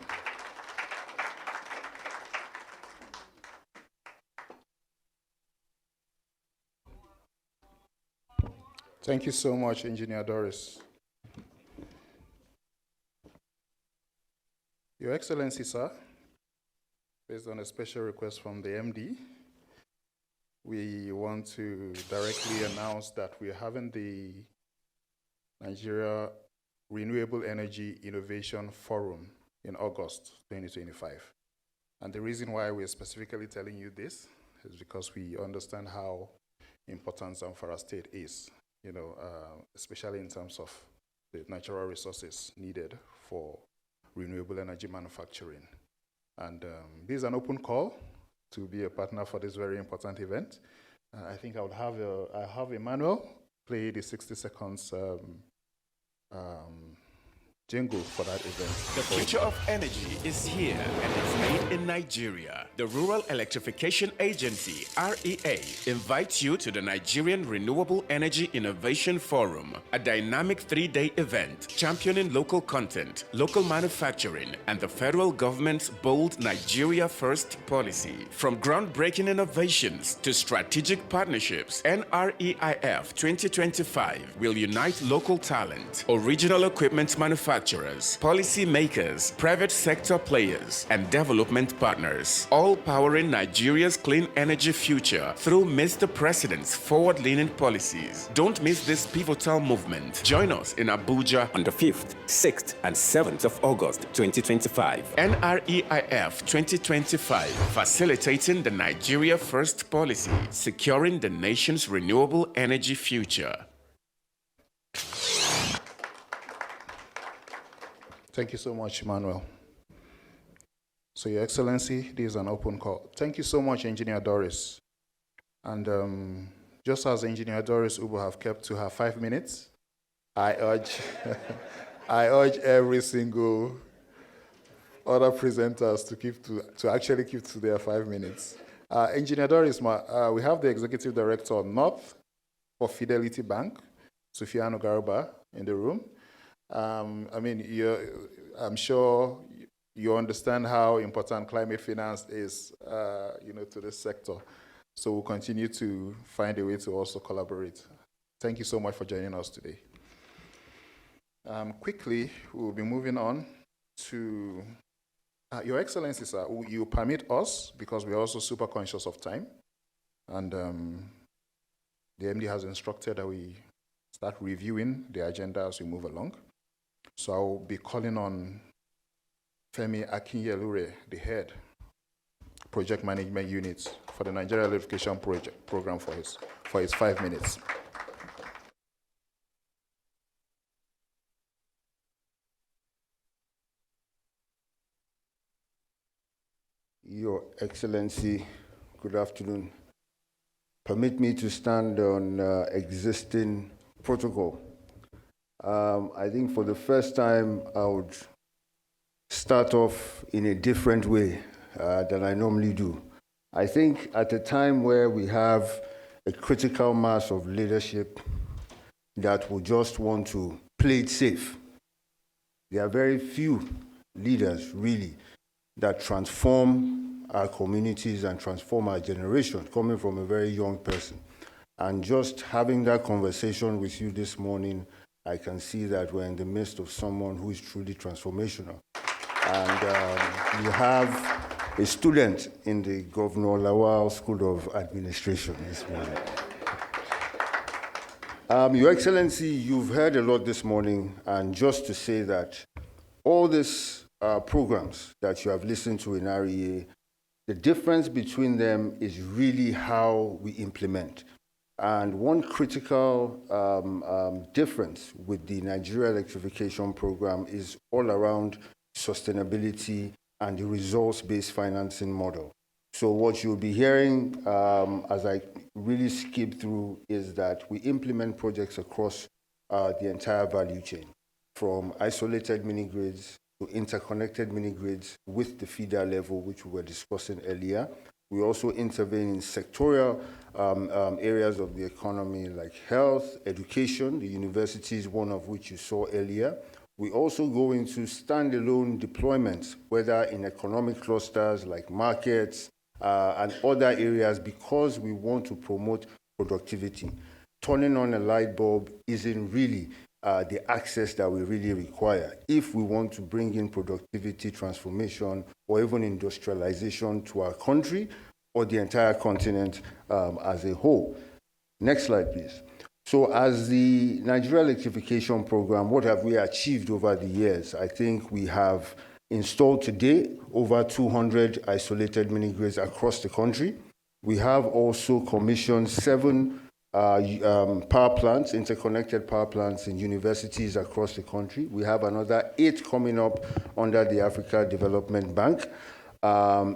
Thank you so much, Engineer Doris. Your Excellency, sir, based on a special request from the MD, we want to directly announce that we're having the Nigeria Renewable Energy Innovation Forum in August 2025. And the reason why we're specifically telling you this is because we understand how important Zamfara State is, especially in terms of the natural resources needed for renewable energy manufacturing. And this is an open call to be a partner for this very important event. I think I have Emmanuel play the 60 seconds jingle for that event. The future of energy is here, and it's made in Nigeria. The Rural Electrification Agency, REA, invites you to the Nigerian Renewable Energy Innovation Forum, a dynamic 3-day event championing local content, local manufacturing, and the federal government's bold Nigeria First policy. From groundbreaking innovations to strategic partnerships, NREIF 2025 will unite local talent, original equipment manufacturers, policy makers, private sector players, and development partners, all powering Nigeria's clean energy future through Mr. President's forward-leaning policies. Don't miss this pivotal movement. Join us in Abuja on the 5th, 6th, and 7th of August 2025. NREIF 2025, facilitating the Nigeria First policy, securing the nation's renewable energy future. Thank you so much, Emmanuel. So, Your Excellency, this is an open call. Thank you so much, Engineer Doris. And just as Engineer Doris Ubo have kept to her 5 minutes, I urge, I urge every single other presenters to actually keep to their 5 minutes. Engineer Doris, we have the Executive Director North for Fidelity Bank, Sufiano Garba, in the room. I'm sure you understand how important climate finance is, to this sector. So we'll continue to find a way to also collaborate. Thank you so much for joining us today. Quickly, we'll be moving on to Your Excellency, sir. You permit us, because we're also super conscious of time, and the MD has instructed that we start reviewing the agenda as we move along. So I'll be calling on Femi Akinyelure, the head, Project Management Unit for the Nigeria Electrification Program for his 5 minutes. Your Excellency, good afternoon. Permit me to stand on existing protocol. I think for the first time, I would start off in a different way than I normally do. I think at a time where we have a critical mass of leadership that will just want to play it safe, there are very few leaders, really, that transform our communities and transform our generation, coming from a very young person. And just having that conversation with you this morning, I can see that we're in the midst of someone who is truly transformational. And you have a student in the Governor Lawal School of Administration this morning. Your Excellency, you've heard a lot this morning, and just to say that all these programs that you have listened to in REA, the difference between them is really how we implement. And one critical difference with the Nigeria Electrification Program is all around sustainability, and the results-based financing model. So what you'll be hearing as I really skip through is that we implement projects across the entire value chain, from isolated mini-grids to interconnected mini-grids with the feeder level, which we were discussing earlier. We also intervene in sectorial areas of the economy like health, education, the universities, one of which you saw earlier. We also go into standalone deployments, whether in economic clusters like markets and other areas, because we want to promote productivity. Turning on a light bulb isn't really the access that we really require if we want to bring in productivity transformation or even industrialization to our country or the entire continent as a whole. Next slide, please. So as the Nigeria Electrification Program, what have we achieved over the years? I think we have installed today over 200 isolated mini-grids across the country. We have also commissioned 7 power plants, interconnected power plants in universities across the country. We have another 8 coming up under the Africa Development Bank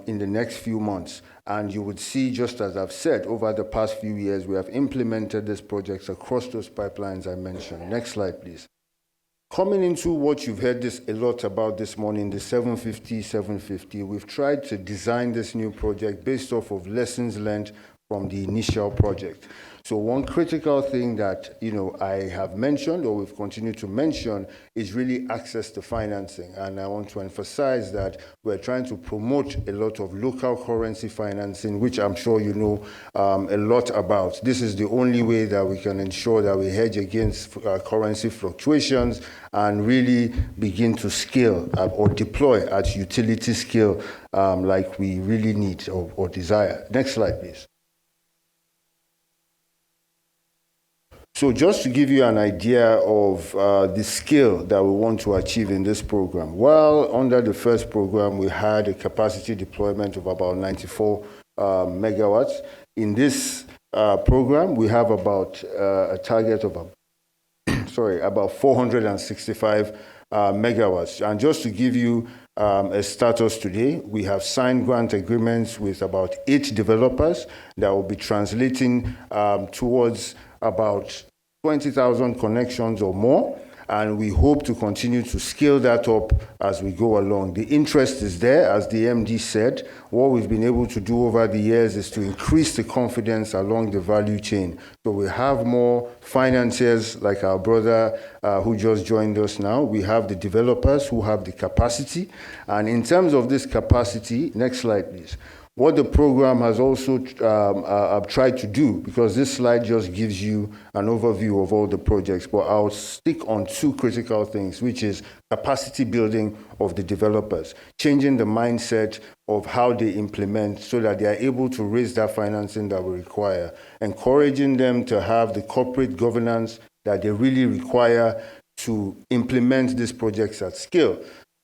in the next few months. And you would see, just as I've said, over the past few years, we have implemented these projects across those pipelines I mentioned. Next slide, please. Coming into what you've heard a lot about this morning, the 750, we've tried to design this new project based off of lessons learned from the initial project. So one critical thing that I have mentioned, or we've continued to mention, is really access to financing. And I want to emphasize that we're trying to promote a lot of local currency financing, which I'm sure you know a lot about. This is the only way that we can ensure that we hedge against currency fluctuations and really begin to scale or deploy at utility scale like we really need or desire. Next slide, please. So just to give you an idea of the scale that we want to achieve in this program, while under the first program we had a capacity deployment of about 94 megawatts, in this program we have about a target of about 465 megawatts. And just to give you a status today, we have signed grant agreements with about 8 developers that will be translating towards about 20,000 connections or more, and we hope to continue to scale that up as we go along. The interest is there, as the MD said. What we've been able to do over the years is to increase the confidence along the value chain. So we have more financiers like our brother who just joined us now. We have the developers who have the capacity. And in terms of this capacity, next slide, please. What the program has also tried to do, because this slide just gives you an overview of all the projects, but I'll stick on 2 critical things, which is capacity building of the developers, changing the mindset of how they implement so that they are able to raise that financing that we require, encouraging them to have the corporate governance that they really require to implement these projects at scale.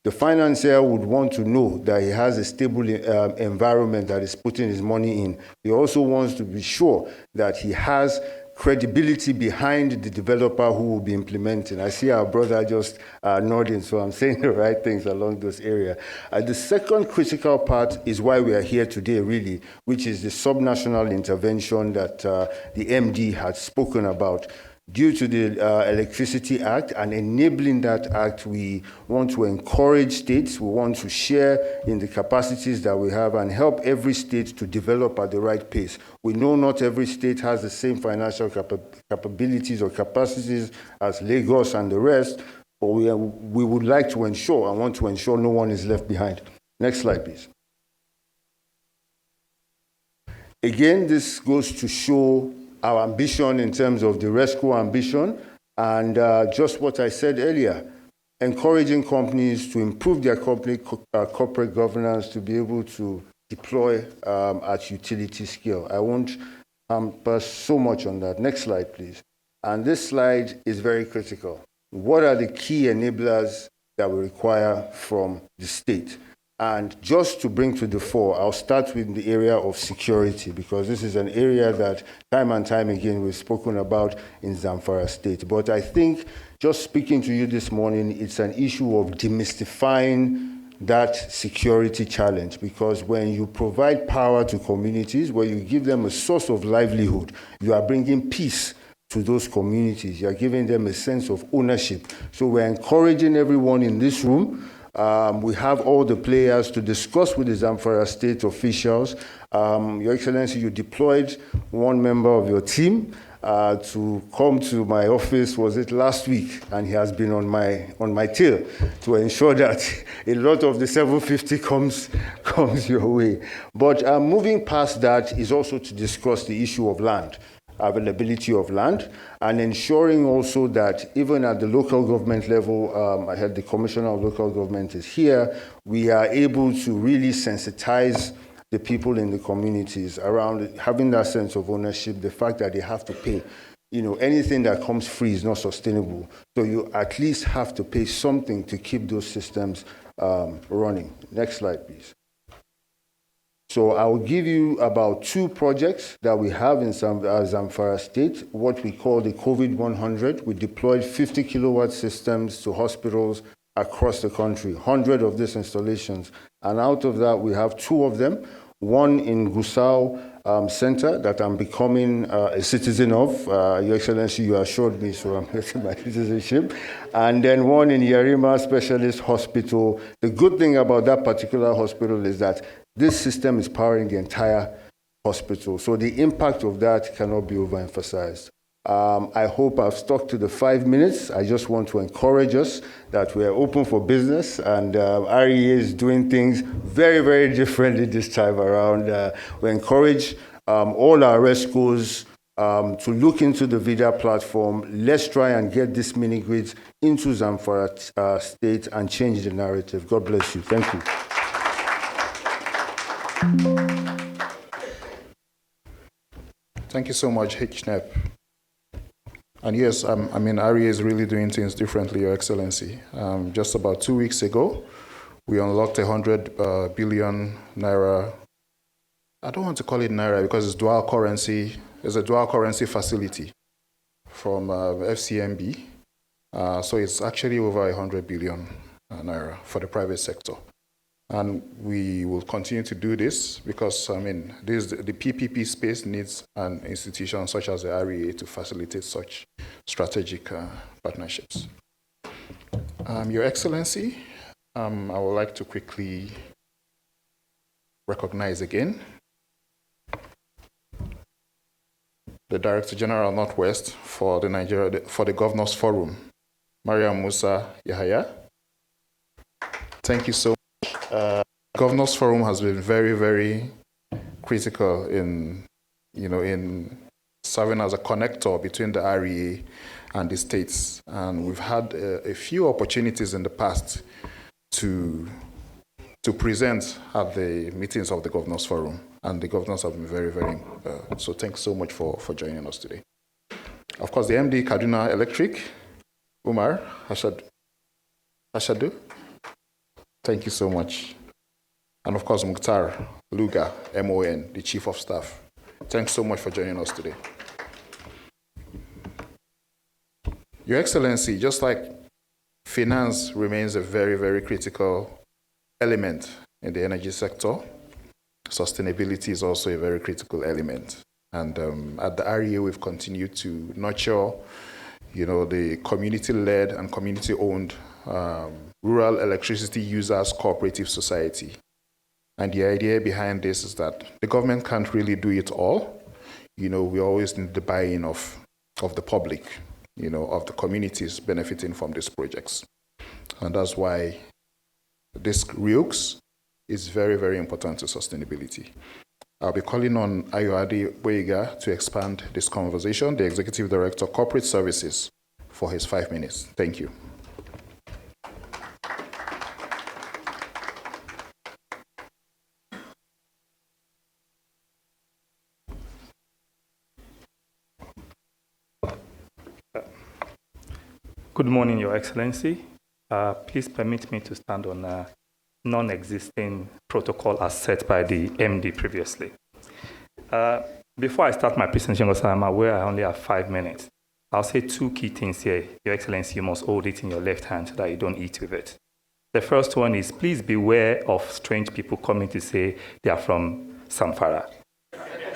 The financier would want to know that he has a stable environment that is putting his money in. He also wants to be sure that he has credibility behind the developer who will be implementing. I see our brother just nodding, so I'm saying the right things along those areas. The second critical part is why we are here today, really, which is the subnational intervention that the MD had spoken about. Due to the Electricity Act and enabling that act, we want to encourage states, we want to share in the capacities that we have and help every state to develop at the right pace. We know not every state has the same financial capabilities or capacities as Lagos and the rest, but we would like to ensure and want to ensure no one is left behind. Next slide, please. Again, this goes to show our ambition in terms of the RESCO ambition, and just what I said earlier, encouraging companies to improve their corporate governance to be able to deploy at utility scale. I won't hamper so much on that. Next slide, please. And this slide is very critical. What are the key enablers that we require from the state? And just to bring to the fore, I'll start with the area of security, because this is an area that time and time again we've spoken about in Zamfara State. But I think just speaking to you this morning, it's an issue of demystifying that security challenge, because when you provide power to communities, when you give them a source of livelihood, you are bringing peace to those communities. You are giving them a sense of ownership. So we're encouraging everyone in this room. We have all the players to discuss with the Zamfara State officials. Your Excellency, you deployed one member of your team to come to my office, was it last week? And he has been on my tail to ensure that a lot of the 750 comes your way. But moving past that is also to discuss the issue of land, availability of land, and ensuring also that even at the local government level, I heard the Commissioner of Local Government is here, we are able to really sensitize the people in the communities around having that sense of ownership, the fact that they have to pay. You know, anything that comes free is not sustainable. So you at least have to pay something to keep those systems running. Next slide, please. So I will give you about 2 projects that we have in Zamfara State, what we call the COVID 100. We deployed 50 kilowatt systems to hospitals across the country, 100 of these installations. And out of that, we have 2 of them, one in Gusau Center that I'm becoming a citizen of. Your Excellency, you assured me, so I'm getting my citizenship. And then one in Yarima Specialist Hospital. The good thing about that particular hospital is that this system is powering the entire hospital. So the impact of that cannot be overemphasized. I hope I've stuck to the 5 minutes. I just want to encourage us that we are open for business, and REA is doing things very, very differently this time around. We encourage all our rescues to look into the VIDA platform. Let's try and get this mini grids into Zamfara State and change the narrative. God bless you. Thank you. Thank you so much, HNEP. And yes, I mean, REA is really doing things differently, Your Excellency. Just about 2 weeks ago, we unlocked 100 billion naira. I don't want to call it naira because it's dual currency. It's a dual currency facility from FCMB. So it's actually over 100 billion naira for the private sector. And we will continue to do this because, I mean, the PPP space needs an institution such as the REA to facilitate such strategic partnerships. Your Excellency, I would like to quickly recognize again the Director General Northwest for the Governors Forum, Mariam Musa Yahaya. Thank you so much. Governors Forum has been very, very critical in serving as a connector between the REA and the states. And we've had a few opportunities in the past to present at the meetings of the Governors Forum. And the governors have been very, very, so thanks so much for joining us today. Of course, the MD Kaduna Electric, Umar Hashadu. Thank you so much. And of course, Mukhtar Luga, MON, the Chief of Staff. Thanks so much for joining us today. Your Excellency, just like finance remains a very, very critical element in the energy sector, sustainability is also a very critical element. And at the REA, we've continued to nurture, the community-led and community-owned Rural Electricity Users Cooperative Society. And the idea behind this is that the government can't really do it all. We always need the buy-in of the public, of the communities benefiting from these projects. And that's why this REUX is very, very important to sustainability. I'll be calling on Ayoade Boyega to expand this conversation, the Executive Director, Corporate Services, for his 5 minutes. Thank you. Good morning, Your Excellency. Please permit me to stand on non-existing protocol as set by the MD previously. Before I start my presentation, because I'm aware I only have 5 minutes, I'll say 2 key things here. Your Excellency, you must hold it in your left hand so that you don't eat with it. The first one is, please beware of strange people coming to say they are from Zamfara.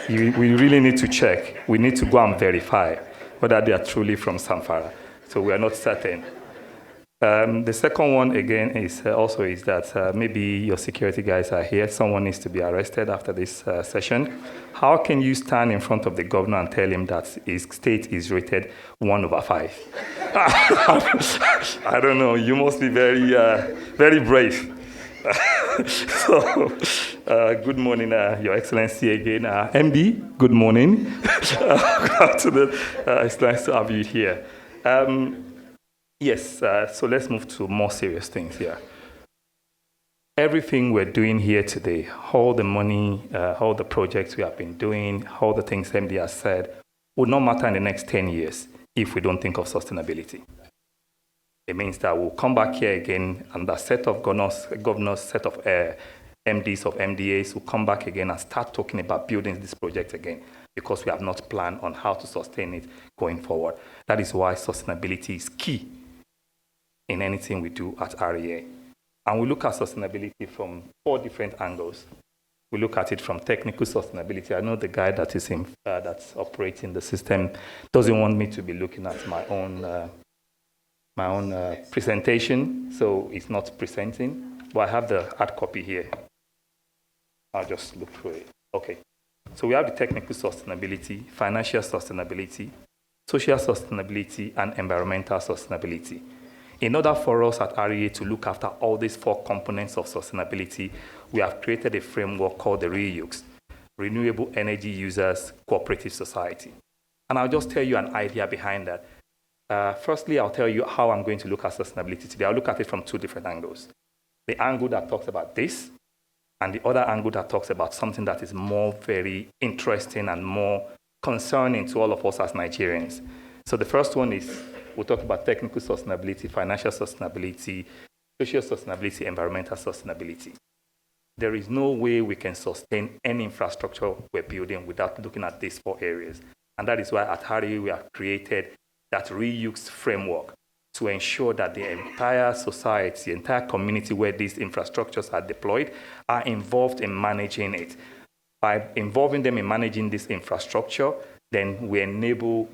We really need to check. We need to go and verify whether they are truly from Zamfara. So we are not certain. The second one, again, is that maybe your security guys are here. Someone needs to be arrested after this session. How can you stand in front of the governor and tell him that his state is rated 1/5? I don't know. You must be very, very brave. Good morning, Your Excellency, again. MB, good morning. Good afternoon. It's nice to have you here. Yes, so let's move to more serious things here. Everything we're doing here today, all the money, all the projects we have been doing, all the things MD has said, will not matter in the next 10 years if we don't think of sustainability. It means that we'll come back here again, and the set of governors, set of MDs of MDAs will come back again and start talking about building this project again, because we have not planned on how to sustain it going forward. That is why sustainability is key in anything we do at REA. And we look at sustainability from 4 different angles. We look at it from technical sustainability. I know the guy that is that's operating the system doesn't want me to be looking at my own presentation, so it's not presenting. But I have the hard copy here. I'll just look through it. Okay. So we have the technical sustainability, financial sustainability, social sustainability, and environmental sustainability. In order for us at REA to look after all these 4 components of sustainability, we have created a framework called the REUS, Renewable Energy Users Cooperative Society. And I'll just tell you an idea behind that. Firstly, I'll tell you how I'm going to look at sustainability today. I'll look at it from 2 different angles. The angle that talks about this, and the other angle that talks about something that is more very interesting and more concerning to all of us as Nigerians. So the first one is, we'll talk about technical sustainability, financial sustainability, social sustainability, environmental sustainability. There is no way we can sustain any infrastructure we're building without looking at these 4 areas. And that is why at REA we have created that reuse framework to ensure that the entire society, the entire community where these infrastructures are deployed are involved in managing it. By involving them in managing this infrastructure, then we enable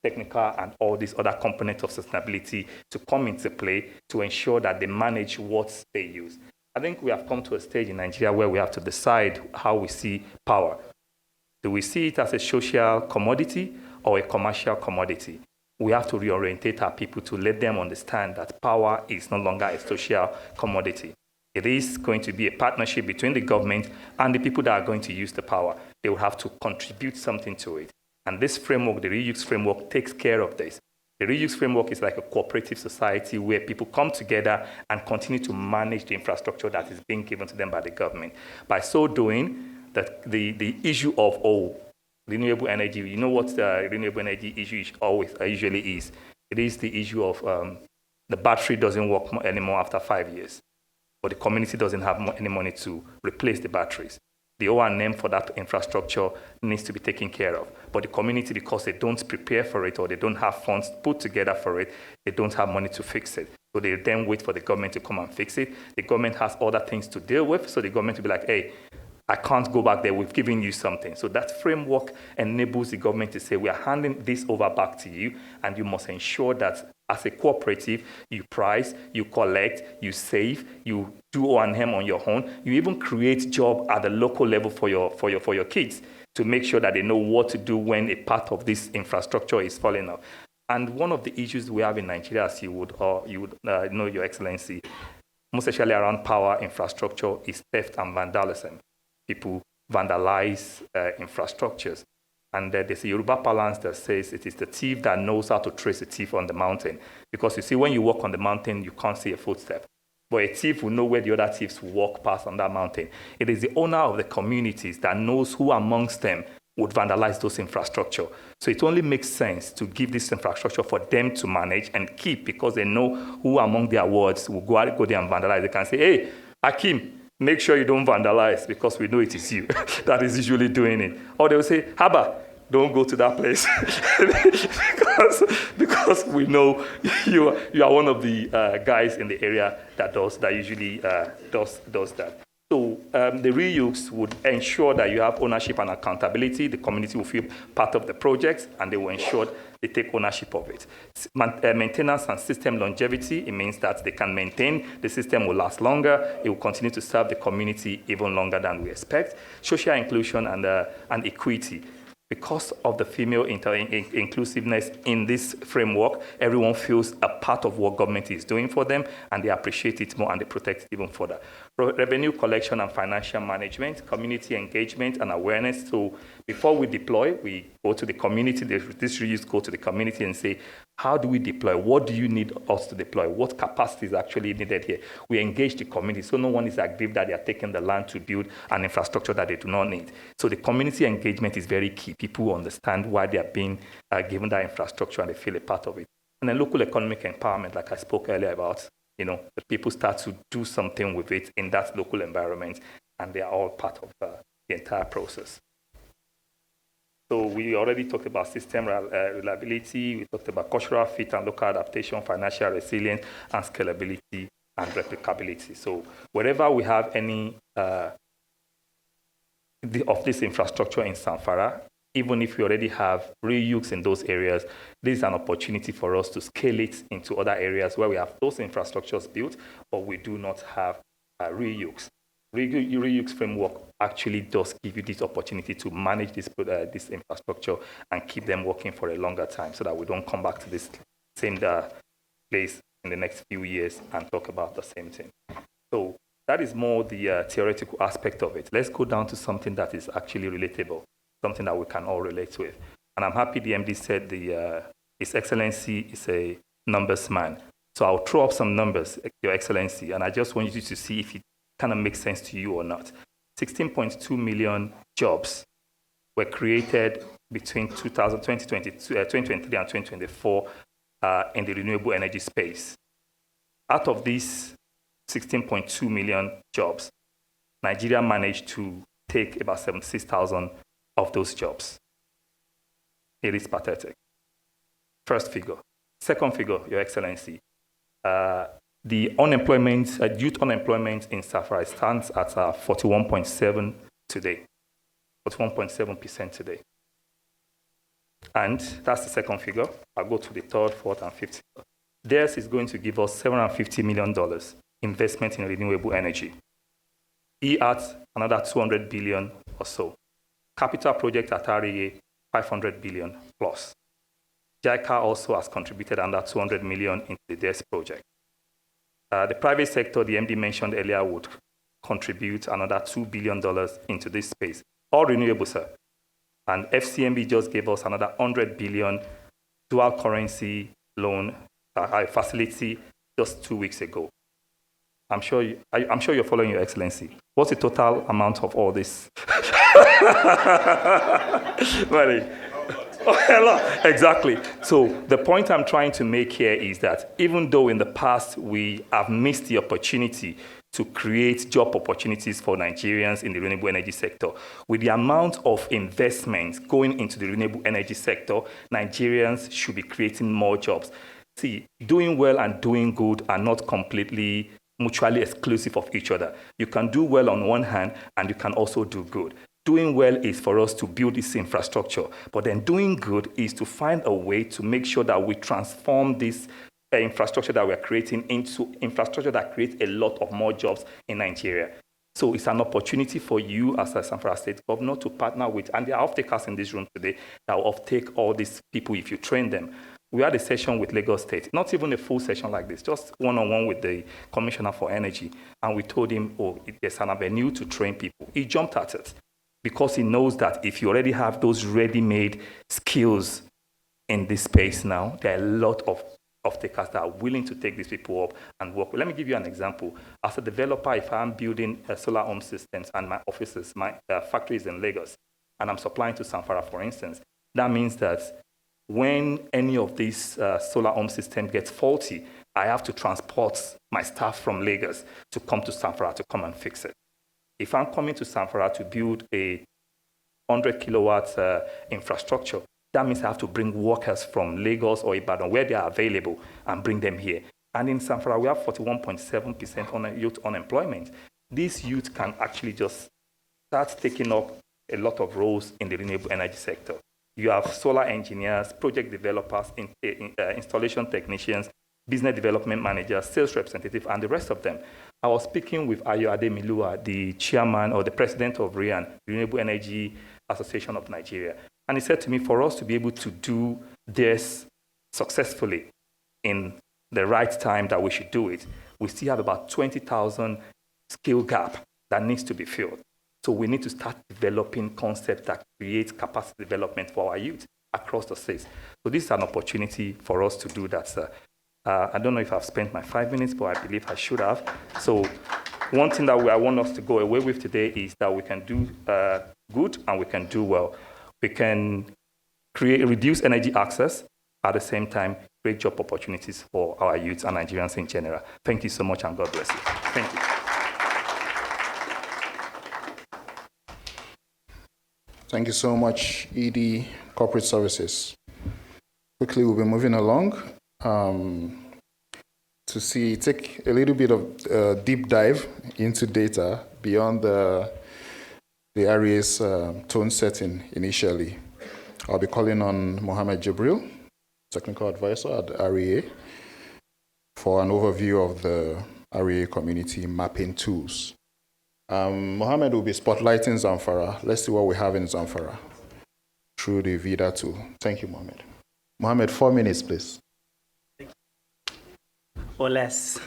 technical and all these other components of sustainability to come into play to ensure that they manage what they use. I think we have come to a stage in Nigeria where we have to decide how we see power. Do we see it as a social commodity or a commercial commodity? We have to reorientate our people to let them understand that power is no longer a social commodity. It is going to be a partnership between the government and the people that are going to use the power. They will have to contribute something to it. And this framework, the REUS framework, takes care of this. The REUS framework is like a cooperative society where people come together and continue to manage the infrastructure that is being given to them by the government. By so doing, the issue of renewable energy, you know what the renewable energy issue usually is? It is the issue of the battery doesn't work anymore after 5 years, but the community doesn't have any money to replace the batteries. The O&M for that infrastructure needs to be taken care of. But the community, because they don't prepare for it or they don't have funds put together for it, they don't have money to fix it. So they then wait for the government to come and fix it. The government has other things to deal with, so the government will be like, hey, I can't go back there, we've given you something. So that framework enables the government to say, we are handing this over back to you, and you must ensure that as a cooperative, you price, you collect, you save, you do O&M on your own. You even create job at the local level for your kids to make sure that they know what to do when a part of this infrastructure is falling off. And one of the issues we have in Nigeria, as you would know, Your Excellency, most especially around power infrastructure, is theft and vandalism. People vandalize infrastructures. And there's a Yoruba parlance that says it is the thief that knows how to trace a thief on the mountain. Because you see, when you walk on the mountain, you can't see a footstep. But a thief will know where the other thieves walk past on that mountain. It is the owner of the communities that knows who amongst them would vandalize those infrastructure. So it only makes sense to give this infrastructure for them to manage and keep, because they know who among their wards will go there and vandalize. They can say, hey, Hakeem, make sure you don't vandalize because we know it is you that is usually doing it. Or they will say, Haba, don't go to that place because we know you are one of the guys in the area that usually does that. So the reuse would ensure that you have ownership and accountability. The community will feel part of the project, and they will ensure they take ownership of it. Maintenance and system longevity, it means that they can maintain, the system will last longer, it will continue to serve the community even longer than we expect. Social inclusion and equity. Because of the female inclusiveness in this framework, everyone feels a part of what government is doing for them, and they appreciate it more and they protect it even further. Revenue collection and financial management, community engagement and awareness. So before we deploy, we go to the community, this reuse go to the community and say, how do we deploy? What do you need us to deploy? What capacity is actually needed here? We engage the community so no one is aggrieved that they are taking the land to build an infrastructure that they do not need. So the community engagement is very key. People understand why they are being given that infrastructure and they feel a part of it. And then local economic empowerment, like I spoke earlier about, the people start to do something with it in that local environment, and they are all part of the entire process. So we already talked about system reliability, we talked about cultural fit and local adaptation, financial resilience, and scalability and replicability. So wherever we have any of this infrastructure in Zamfara, even if we already have reuse in those areas, this is an opportunity for us to scale it into other areas where we have those infrastructures built, but we do not have reuse. Reuse framework actually does give you this opportunity to manage this infrastructure and keep them working for a longer time so that we don't come back to this same place in the next few years and talk about the same thing. So that is more the theoretical aspect of it. Let's go down to something that is actually relatable, something that we can all relate with. And I'm happy the MD said His Excellency is a numbers man. So I'll throw up some numbers, Your Excellency, and I just want you to see if it kind of makes sense to you or not. 16.2 million jobs were created between 2023 and 2024 in the renewable energy space. Out of these 16.2 million jobs, Nigeria managed to take about 76,000 of those jobs. It is pathetic. First figure. Second figure, Your Excellency. The unemployment, youth unemployment in Zamfara stands at 41.7 today, 41.7% today. And that's the second figure. I'll go to the third, fourth, and fifth. Theirs is going to give us $750 million investment in renewable energy. He adds another 200 billion or so. Capital project at REA, 500 billion plus. JICA also has contributed under 200 million into the DES project. The private sector, the MD mentioned earlier, would contribute another $2 billion into this space. All renewable, sir. And FCMB just gave us another 100 billion dual currency loan facility just 2 weeks ago. I'm sure you're following, Your Excellency. What's the total amount of all this? Really? Exactly. So the point I'm trying to make here is that even though in the past we have missed the opportunity to create job opportunities for Nigerians in the renewable energy sector, with the amount of investment going into the renewable energy sector, Nigerians should be creating more jobs. See, doing well and doing good are not completely mutually exclusive of each other. You can do well on one hand, and you can also do good. Doing well is for us to build this infrastructure, but then doing good is to find a way to make sure that we transform this infrastructure that we're creating into infrastructure that creates a lot of more jobs in Nigeria. So it's an opportunity for you as a Zamfara State Governor to partner with, and there are off-takers in this room today that will off-take all these people if you train them. We had a session with Lagos State, not even a full session like this, just one-on-one with the Commissioner for Energy, and we told him, there's an avenue to train people. He jumped at it, because he knows that if you already have those ready-made skills in this space now, there are a lot of off-takers that are willing to take these people up and work. Let me give you an example. As a developer, if I'm building solar home systems and my offices, my factory is in Lagos, and I'm supplying to Zamfara, for instance, that means that when any of these solar home system gets faulty, I have to transport my staff from Lagos to come to Zamfara to come and fix it. If I'm coming to Zamfara to build a 100 kilowatt infrastructure, that means I have to bring workers from Lagos or Ibadan where they are available and bring them here. And in Zamfara, we have 41.7% youth unemployment. These youth can actually just start taking up a lot of roles in the renewable energy sector. You have solar engineers, project developers, installation technicians, business development managers, sales representatives, and the rest of them. I was speaking with Ayo Ademilua, the chairman or the president of REAN, Renewable Energy Association of Nigeria. And he said to me, for us to be able to do this successfully in the right time that we should do it, we still have about 20,000 skill gap that needs to be filled. So we need to start developing concepts that create capacity development for our youth across the states. So this is an opportunity for us to do that, sir. I don't know if I've spent my 5 minutes, but I believe I should have. So one thing that I want us to go away with today is that we can do good and we can do well. We can reduce energy access, at the same time, create job opportunities for our youth and Nigerians in general. Thank you so much, and God bless you. Thank you. Thank you so much, ED Corporate Services. Quickly, we'll be moving along to take a little bit of deep dive into data beyond the REA's tone setting initially. I'll be calling on Mohammed Jibril, Technical Advisor at REA, for an overview of the REA community mapping tools. Mohammed will be spotlighting Zamfara. Let's see what we have in Zamfara through the VIDA tool. Thank you, Mohammed. Mohammed, 4 minutes, please. Or less.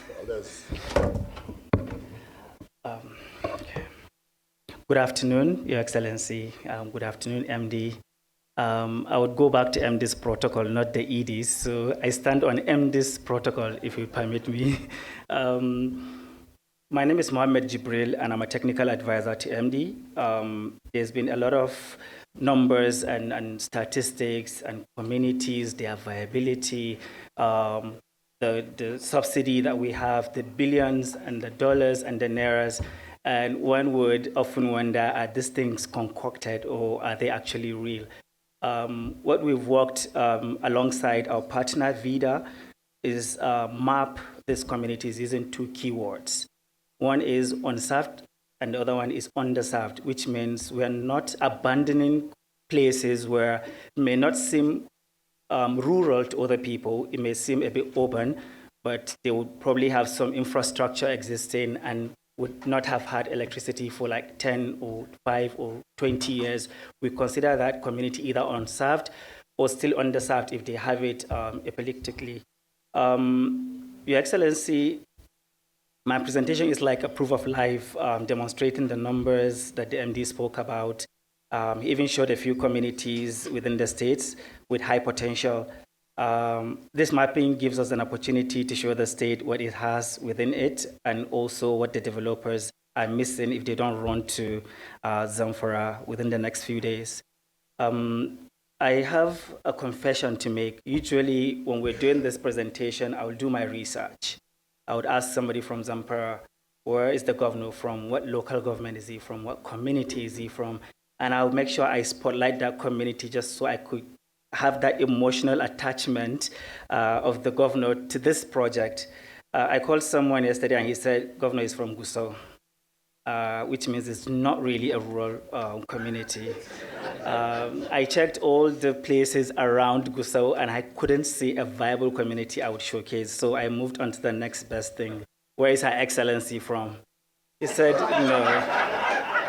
Good afternoon, Your Excellency. Good afternoon, MD. I would go back to MD's protocol, not the ED's. So I stand on MD's protocol, if you permit me. My name is Mohammed Jibril, and I'm a technical advisor to MD. There's been a lot of numbers and statistics and communities, their viability, the subsidy that we have, the billions and the dollars and the nairas. And one would often wonder, are these things concocted or are they actually real? What we've worked alongside our partner VIDA is map these communities using 2 keywords. One is unserved and the other one is underserved, which means we are not abandoning places where it may not seem rural to other people. It may seem a bit urban, but they would probably have some infrastructure existing and would not have had electricity for like 10 or 5 or 20 years. We consider that community either unserved or still underserved if they have it epileptically. Your Excellency, my presentation is like a proof of life, demonstrating the numbers that the MD spoke about. He even showed a few communities within the states with high potential. This mapping gives us an opportunity to show the state what it has within it and also what the developers are missing if they don't run to Zamfara within the next few days. I have a confession to make. Usually when we're doing this presentation, I will do my research. I would ask somebody from Zamfara, where is the governor from? What local government is he from? What community is he from? And I'll make sure I spotlight that community just so I could have that emotional attachment of the governor to this project. I called someone yesterday and he said, governor is from Gusau, which means it's not really a rural community. I checked all the places around Gusau and I couldn't see a viable community I would showcase. So I moved on to the next best thing. Where is Her Excellency from? He said, no.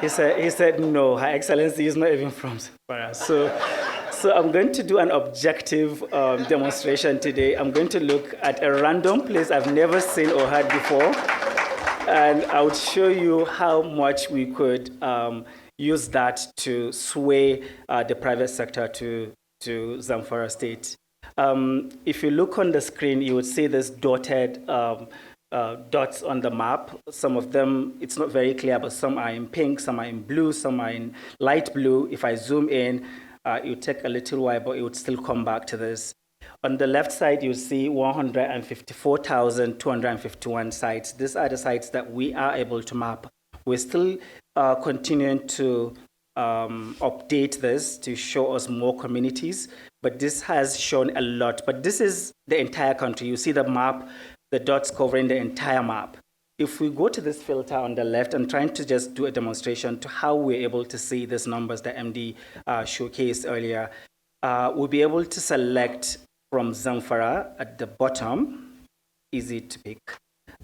He said, no, Her Excellency is not even from Zamfara. So I'm going to do an objective demonstration today. I'm going to look at a random place I've never seen or heard before. And I would show you how much we could use that to sway the private sector to Zamfara State. If you look on the screen, you would see this dotted dots on the map. Some of them, it's not very clear, but some are in pink, some are in blue, some are in light blue. If I zoom in, it would take a little while, but it would still come back to this. On the left side, you see 154,251 sites. These are the sites that we are able to map. We're still continuing to update this to show us more communities, but this has shown a lot. But this is the entire country. You see the map, the dots covering the entire map. If we go to this filter on the left, I'm trying to just do a demonstration to how we're able to see these numbers that MD showcased earlier. We'll be able to select from Zamfara at the bottom, easy to pick,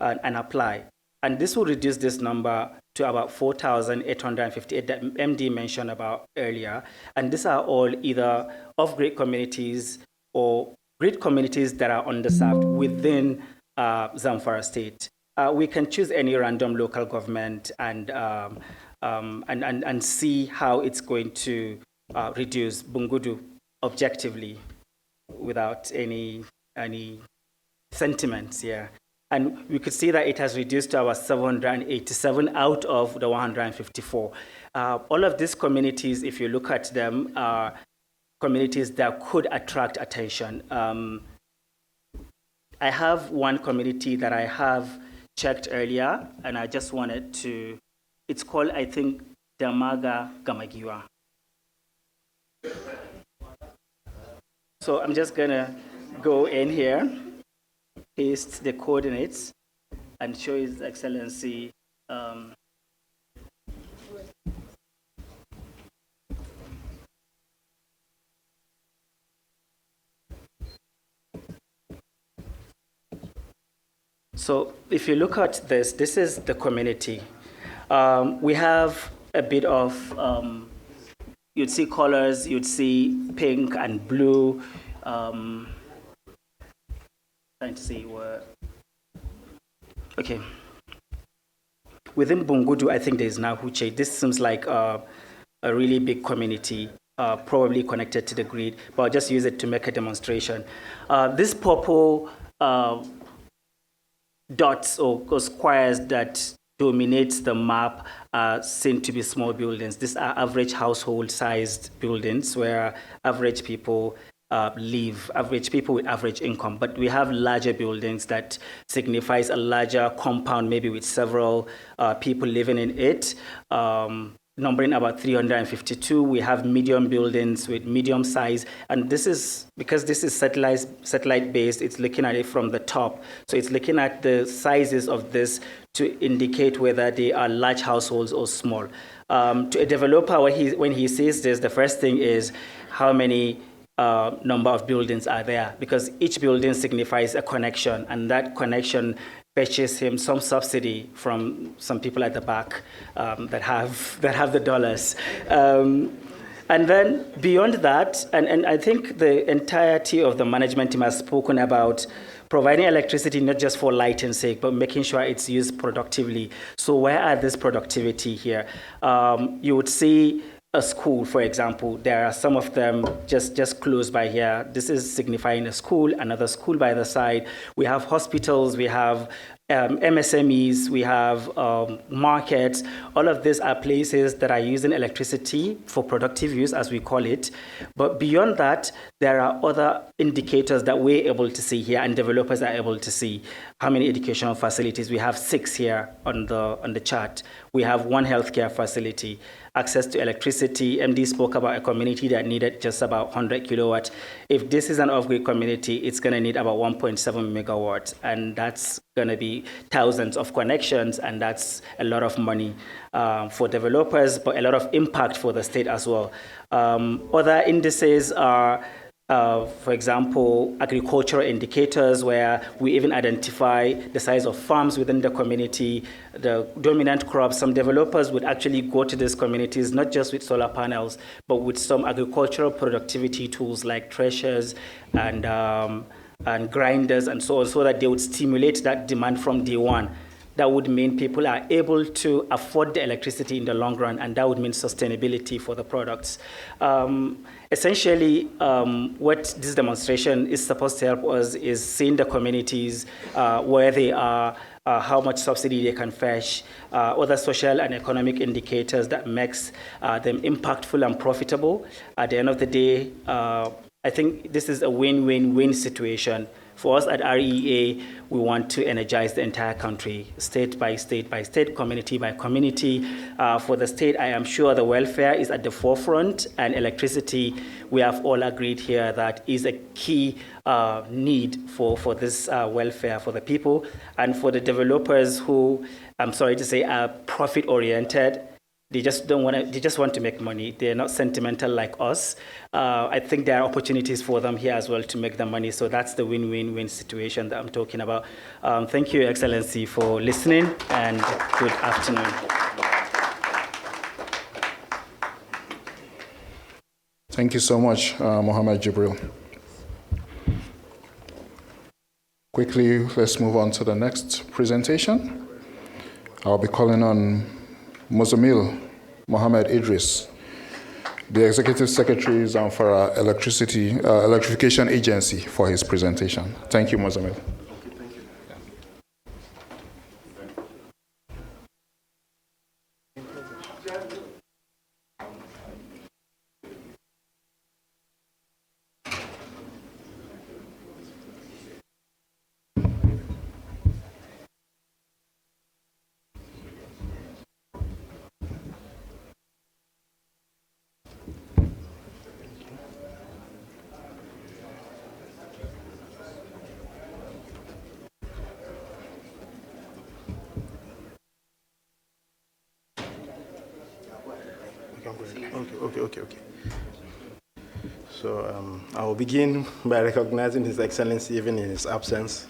and apply. And this will reduce this number to about 4,858 that MD mentioned about earlier. And these are all either off-grid communities or grid communities that are underserved within Zamfara state. We can choose any random local government and see how it's going to reduce Bungudu objectively without any sentiments, yeah. And we could see that it has reduced to about 787 out of the 154. All of these communities, if you look at them, are communities that could attract attention. I have one community that I have checked earlier, and I just wanted to, it's called, I think, Damaga Gamagiwa. So I'm just gonna go in here, paste the coordinates, and show His Excellency so if you look at this, this is the community. We have a bit of, you'd see colors, you'd see pink and blue. Trying to see where, okay. Within Bungudu, I think there's Nahuche. This seems like a really big community, probably connected to the grid, but I'll just use it to make a demonstration. This purple dots or squares that dominates the map seem to be small buildings. These are average household-sized buildings where average people live, average people with average income. But we have larger buildings that signifies a larger compound, maybe with several people living in it, numbering about 352. We have medium buildings with medium size. And this is, because this is satellite-based, it's looking at it from the top. So it's looking at the sizes of this to indicate whether they are large households or small. To a developer, when he sees this, the first thing is how many number of buildings are there, because each building signifies a connection, and that connection fetches him some subsidy from some people at the back that have the dollars. And then beyond that, and I think the entirety of the management team has spoken about providing electricity not just for lighting's sake, but making sure it's used productively. So where are this productivity here? You would see a school, for example. There are some of them just close by here. This is signifying a school, another school by the side. We have hospitals, we have MSMEs, we have markets. All of these are places that are using electricity for productive use, as we call it. But beyond that, there are other indicators that we're able to see here, and developers are able to see. How many educational facilities? We have 6 here on the chart. We have 1 healthcare facility. Access to electricity. MD spoke about a community that needed just about 100 kilowatts. If this is an off-grid community, it's going to need about 1.7 megawatts, and that's going to be thousands of connections, and that's a lot of money for developers, but a lot of impact for the state as well. Other indices are, for example, agricultural indicators, where we even identify the size of farms within the community, the dominant crops. Some developers would actually go to these communities, not just with solar panels, but with some agricultural productivity tools like threshers and grinders and so on, so that they would stimulate that demand from day one. That would mean people are able to afford the electricity in the long run, and that would mean sustainability for the products. Essentially, what this demonstration is supposed to help us is seeing the communities where they are, how much subsidy they can fetch, other social and economic indicators that makes them impactful and profitable. At the end of the day, I think this is a win-win-win situation. For us at REA, we want to energize the entire country, state by state by state, community by community. For the state, I am sure the welfare is at the forefront, and electricity, we have all agreed here that is a key need for this welfare for the people. And for the developers who, I'm sorry to say, are profit-oriented, they just want to make money. They're not sentimental like us. I think there are opportunities for them here as well to make the money. So that's the win-win-win situation that I'm talking about. Thank you, Excellency, for listening, and good afternoon. Thank you so much, Mohammed Jibril. Quickly, let's move on to the next presentation. I'll be calling on Muzamil Mohammed Idris, the Executive Secretary, Zamfara Electrification Agency, for his presentation. Thank you, Muzamil. Okay. So I will begin by recognizing His Excellency even in his absence,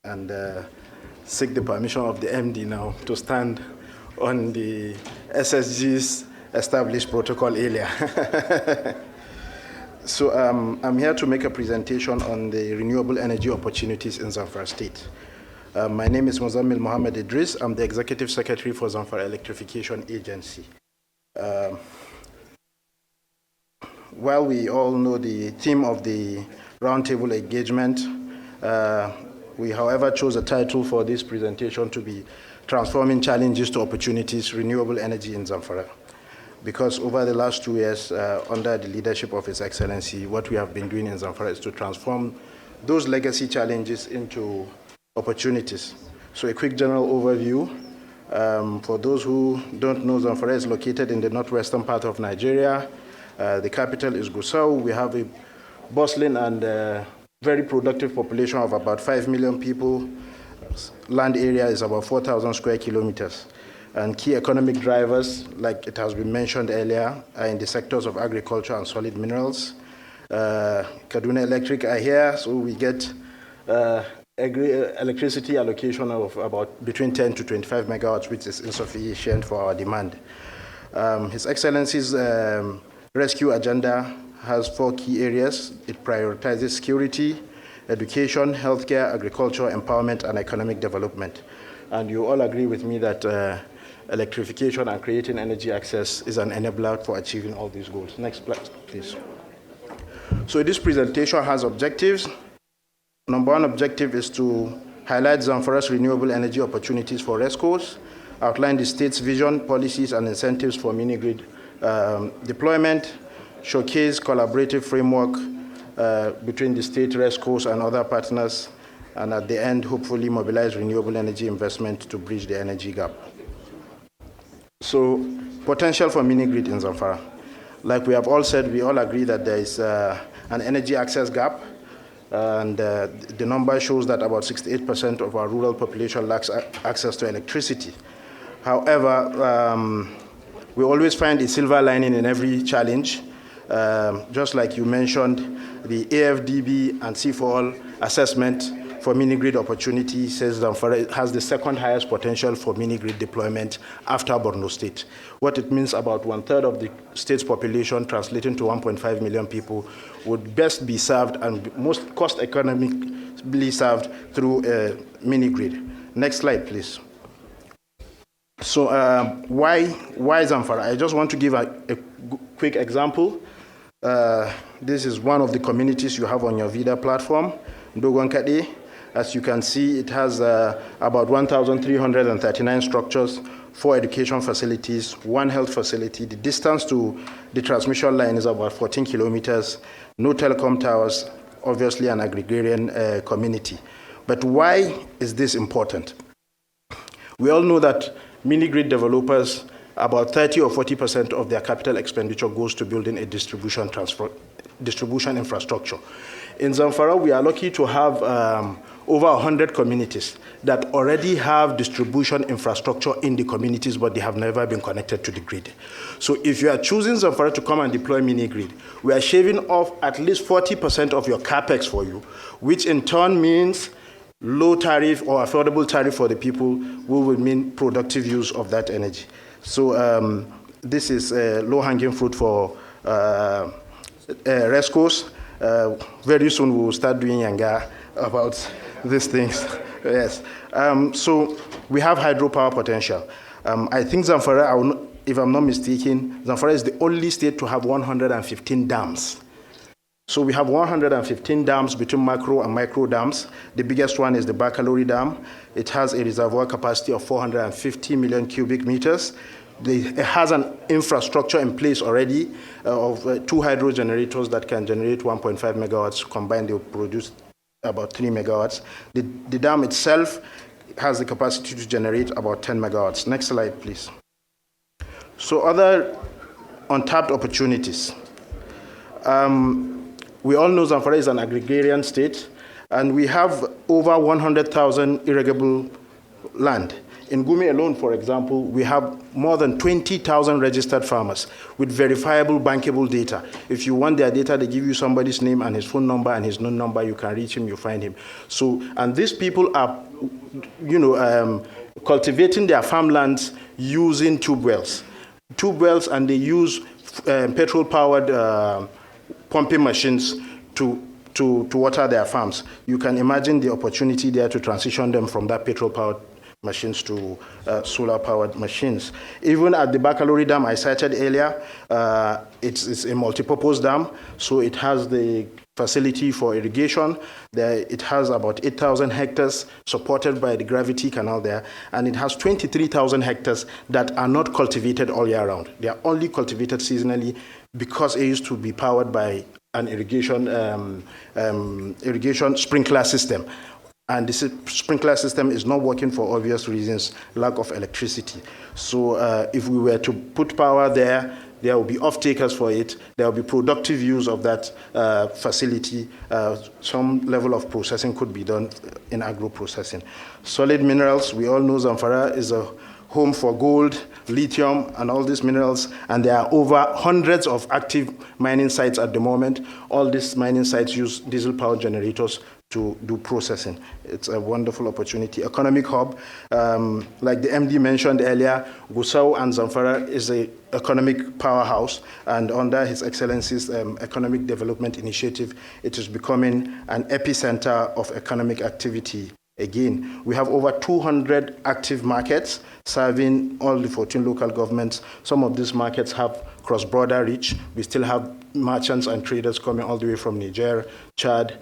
and seek the permission of the MD now to stand on the SSG's established protocol area. So I'm here to make a presentation on the renewable energy opportunities in Zamfara State. My name is Muzamil Mohammed Idris. I'm the Executive Secretary for Zamfara Electrification Agency. While we all know the theme of the Roundtable engagement, we, however, chose a title for this presentation to be Transforming Challenges to Opportunities, Renewable Energy in Zamfara. Because over the last 2 years, under the leadership of His Excellency, what we have been doing in Zamfara is to transform those legacy challenges into opportunities. So a quick general overview. For those who don't know, Zamfara is located in the northwestern part of Nigeria. The capital is Gusau. We have a bustling and very productive population of about 5 million people. Land area is about 4,000 square kilometers. And key economic drivers, like it has been mentioned earlier, are in the sectors of agriculture and solid minerals. Kaduna Electric are here, so we get electricity allocation of about between 10 to 25 megawatts, which is insufficient for our demand. His Excellency's rescue agenda has 4 key areas. It prioritizes security, education, healthcare, agriculture, empowerment, and economic development. And you all agree with me that electrification and creating energy access is an enabler for achieving all these goals. Next slide, please. So this presentation has objectives. Number 1 objective is to highlight Zamfara's renewable energy opportunities for RESCOs, outline the state's vision, policies, and incentives for mini-grid deployment, showcase collaborative framework between the state RESCOs and other partners, and at the end, hopefully mobilize renewable energy investment to bridge the energy gap. So, potential for mini-grid in Zamfara. Like we have all said, we all agree that there is an energy access gap, and the number shows that about 68% of our rural population lacks access to electricity. However, we always find a silver lining in every challenge. Just like you mentioned, the AFDB and C4All assessment for mini-grid opportunity says Zamfara has the second highest potential for mini-grid deployment after Borno State. What it means, about 1/3 of the state's population, translating to 1.5 million people, would best be served and most cost economically served through a mini-grid. Next slide, please. So why Zamfara? I just want to give a quick example. This is one of the communities you have on your VIDA platform, Ndogonkade. As you can see, it has about 1,339 structures, 4 education facilities, 1 health facility. The distance to the transmission line is about 14 kilometers, no telecom towers, obviously an agrarian community. But why is this important? We all know that mini-grid developers, about 30 or 40% of their capital expenditure goes to building a distribution infrastructure. In Zamfara, we are lucky to have over 100 communities that already have distribution infrastructure in the communities, but they have never been connected to the grid. So if you are choosing Zamfara to come and deploy mini-grid, we are shaving off at least 40% of your capex for you, which in turn means low tariff or affordable tariff for the people, who will mean productive use of that energy. So this is low-hanging fruit for rescos. Very soon we will start doing yanga about these things. Yes. So we have hydropower potential. I think Zamfara, if I'm not mistaken, Zamfara is the only state to have 115 dams. So we have 115 dams between macro and micro dams. The biggest one is the Bakalori Dam. It has a reservoir capacity of 450 million cubic meters. It has an infrastructure in place already of 2 hydro generators that can generate 1.5 megawatts. Combined, they will produce about 3 megawatts. The dam itself has the capacity to generate about 10 megawatts. Next slide, please. So other untapped opportunities. We all know Zamfara is an agrarian state, and we have over 100,000 irrigable land. In Gumi alone, for example, we have more than 20,000 registered farmers with verifiable bankable data. If you want their data, they give you somebody's name and his phone number and his known number. You can reach him, you find him. So, and these people are, cultivating their farmlands using tube wells. Tube wells, and they use petrol-powered pumping machines to water their farms. You can imagine the opportunity there to transition them from that petrol-powered machines to solar-powered machines. Even at the Bakalori Dam I cited earlier, it's a multi-purpose dam, so it has the facility for irrigation. It has about 8,000 hectares supported by the gravity canal there, and it has 23,000 hectares that are not cultivated all year round. They are only cultivated seasonally because it used to be powered by an irrigation sprinkler system. And this sprinkler system is not working for obvious reasons, lack of electricity. So if we were to put power there, there will be off-takers for it. There will be productive use of that facility. Some level of processing could be done in agro-processing. Solid minerals, we all know Zamfara is a home for gold, lithium, and all these minerals, and there are over hundreds of active mining sites at the moment. All these mining sites use diesel-powered generators to do processing. It's a wonderful opportunity. Economic hub, like the MD mentioned earlier, Gusau and Zamfara is an economic powerhouse, and under His Excellency's Economic Development Initiative, it is becoming an epicenter of economic activity. Again, we have over 200 active markets serving all the 14 local governments. Some of these markets have cross-border reach. We still have merchants and traders coming all the way from Niger, Chad,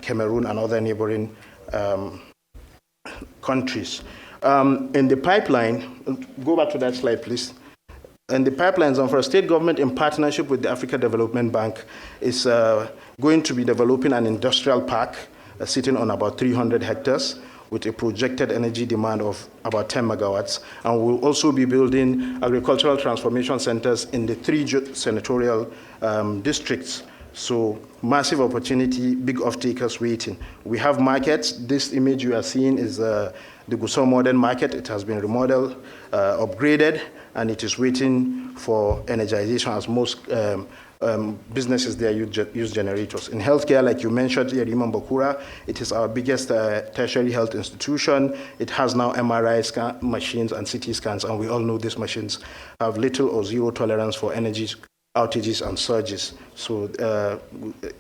Cameroon, and other neighboring countries. In the pipeline, go back to that slide, please. In the pipelines, for a state government in partnership with the Africa Development Bank is going to be developing an industrial park sitting on about 300 hectares with a projected energy demand of about 10 megawatts. And we'll also be building agricultural transformation centers in the 3 senatorial districts. So massive opportunity, big off-takers waiting. We have markets. This image you are seeing is the Gusau Modern Market. It has been remodeled, upgraded, and it is waiting for energization as most businesses there use generators. In healthcare, like you mentioned, Yeriman Bakura, it is our biggest tertiary health institution. It has now MRI scan machines and CT scans, and we all know these machines have little or zero tolerance for energy outages and surges. So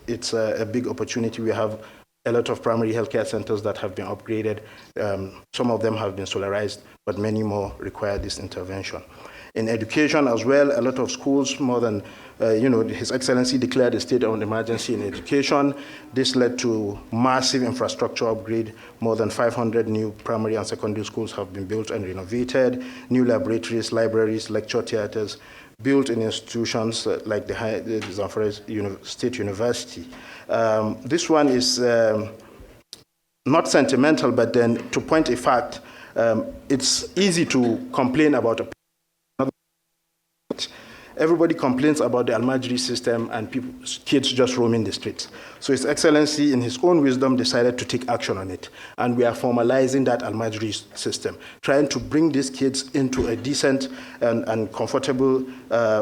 it's a big opportunity. We have a lot of primary healthcare centers that have been upgraded. Some of them have been solarized, but many more require this intervention. In education as well, a lot of schools, more than, His Excellency declared a state of emergency in education. This led to massive infrastructure upgrade. More than 500 new primary and secondary schools have been built and renovated. New laboratories, libraries, lecture theaters, built in institutions like the Zamfara State University. This one is not sentimental, but then to point a fact, it's easy to complain about a everybody complains about the Almajiri system and kids just roaming the streets. So His Excellency, in his own wisdom, decided to take action on it. And we are formalizing that Almajiri system, trying to bring these kids into a decent and comfortable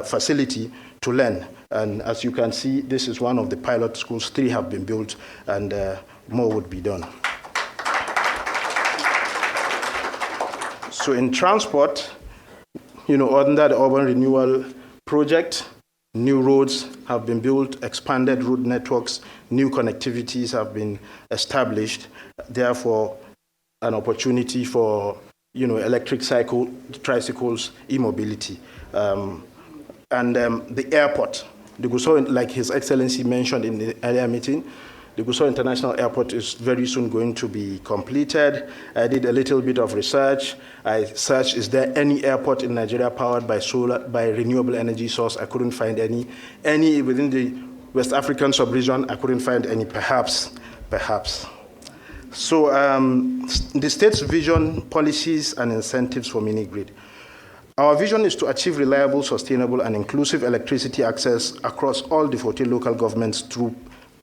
facility to learn. And as you can see, this is one of the pilot schools. 3 have been built, and more would be done. So in transport, under the urban renewal project, new roads have been built, expanded road networks, new connectivities have been established. Therefore, an opportunity for electric tricycles, e-mobility, and the airport. The Gusau, like His Excellency mentioned in the earlier meeting, the Gusau International Airport is very soon going to be completed. I did a little bit of research. I searched, is there any airport in Nigeria powered by solar, by renewable energy source? I couldn't find any. Any within the West African sub-region? I couldn't find any, perhaps. So the state's vision, policies, and incentives for mini-grid. Our vision is to achieve reliable, sustainable, and inclusive electricity access across all the 14 local governments through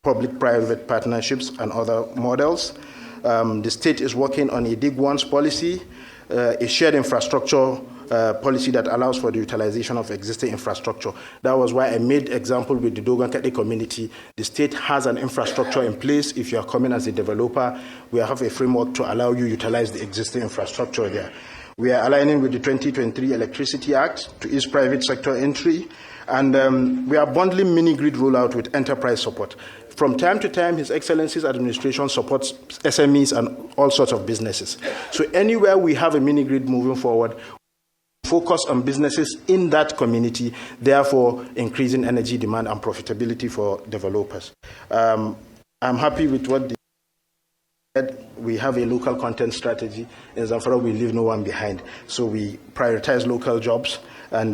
public-private partnerships and other models. The state is working on a dig once policy, a shared infrastructure policy that allows for the utilization of existing infrastructure. That was why I made example with the Dogon Kete community. The state has an infrastructure in place. If you are coming as a developer, we have a framework to allow you to utilize the existing infrastructure there. We are aligning with the 2023 Electricity Act to ease private sector entry, and we are bundling mini-grid rollout with enterprise support. From time to time, His Excellency's administration supports SMEs and all sorts of businesses. So anywhere we have a mini-grid moving forward, focus on businesses in that community, therefore increasing energy demand and profitability for developers. I'm happy with what we have a local content strategy. In Zamfara, we leave no one behind. So we prioritize local jobs and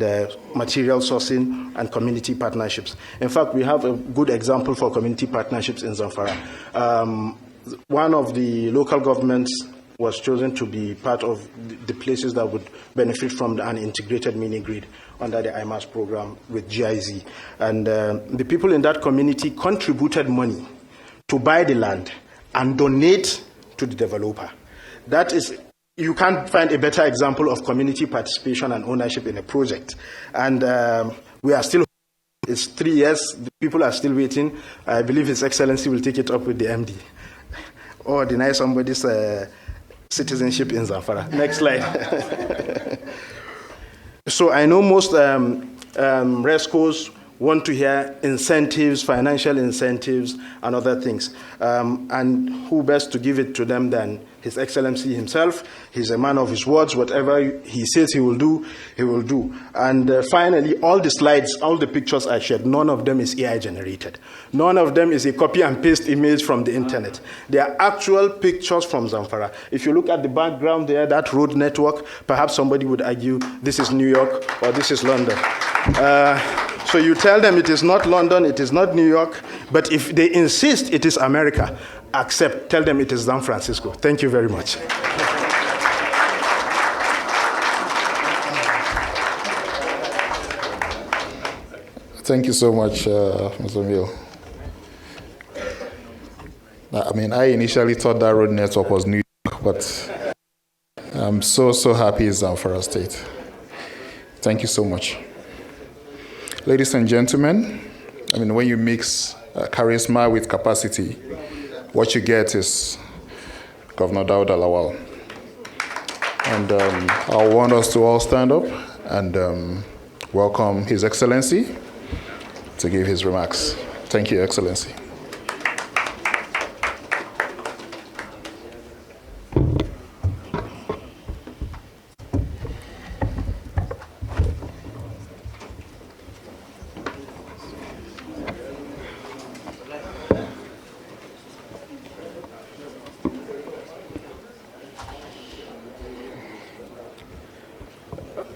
material sourcing and community partnerships. In fact, we have a good example for community partnerships in Zamfara. One of the local governments was chosen to be part of the places that would benefit from an integrated mini-grid under the IMAS program with GIZ. And the people in that community contributed money to buy the land and donate to the developer. That is, you can't find a better example of community participation and ownership in a project. And we are still, it's 3 years, the people are still waiting. I believe His Excellency will take it up with the MD or deny somebody's citizenship in Zamfara. Next slide. So I know most RESCOs want to hear incentives, financial incentives, and other things. And who best to give it to them than His Excellency himself? He's a man of his words. Whatever he says he will do, he will do. And finally, all the slides, all the pictures I shared, none of them is AI generated. None of them is a copy and paste image from the internet. They are actual pictures from Zamfara. If you look at the background there, that road network, perhaps somebody would argue this is New York or this is London. So you tell them it is not London, it is not New York, but if they insist it is America, accept, tell them it is San Francisco. Thank you very much. Thank you so much, Mr. Mill. I mean, I initially thought that road network was New York, but I'm so happy it's Zamfara State. Thank you so much. Ladies and gentlemen, I mean, when you mix charisma with capacity, what you get is Governor Daud Alawal. And I want us to all stand up and welcome His Excellency to give his remarks. Thank you, Excellency.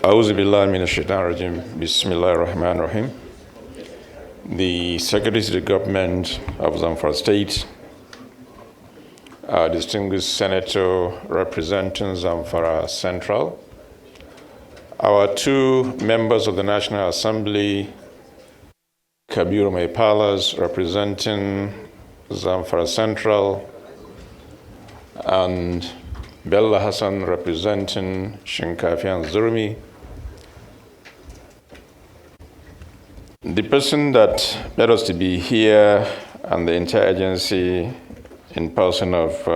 A'udhu billahi minash shaitanir rajim. Bismillahir rahmanir rahim. The Secretary to the Government of Zamfara State, our distinguished Senator representing Zamfara Central, our two members of the National Assembly, Kabiru Maipalas representing Zamfara Central, and Bella Hassan representing Shinkafi and Zurmi. The person that led us to be here and the entire agency in person of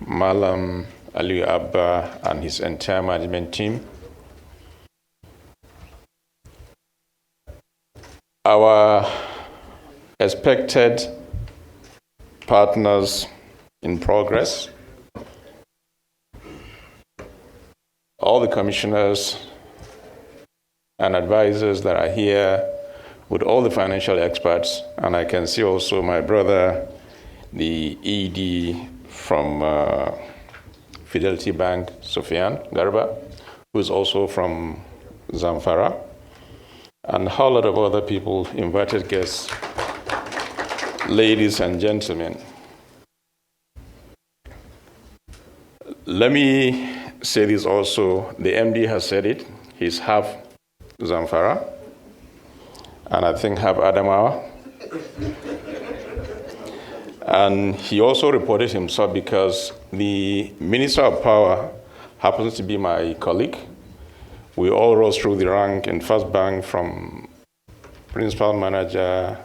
Malam Ali Abba and his entire management team. Our expected partners in progress, all the commissioners and advisors that are here, with all the financial experts, and I can see also my brother, the ED from Fidelity Bank, Sufyan Garba, who is also from Zamfara, and a whole lot of other people, invited guests, ladies and gentlemen. Let me say this also, the MD has said it, he's half Zamfara, and I think half Adamawa. And he also reported himself because the Minister of Power happens to be my colleague. We all rose through the rank in First Bank from Principal Manager,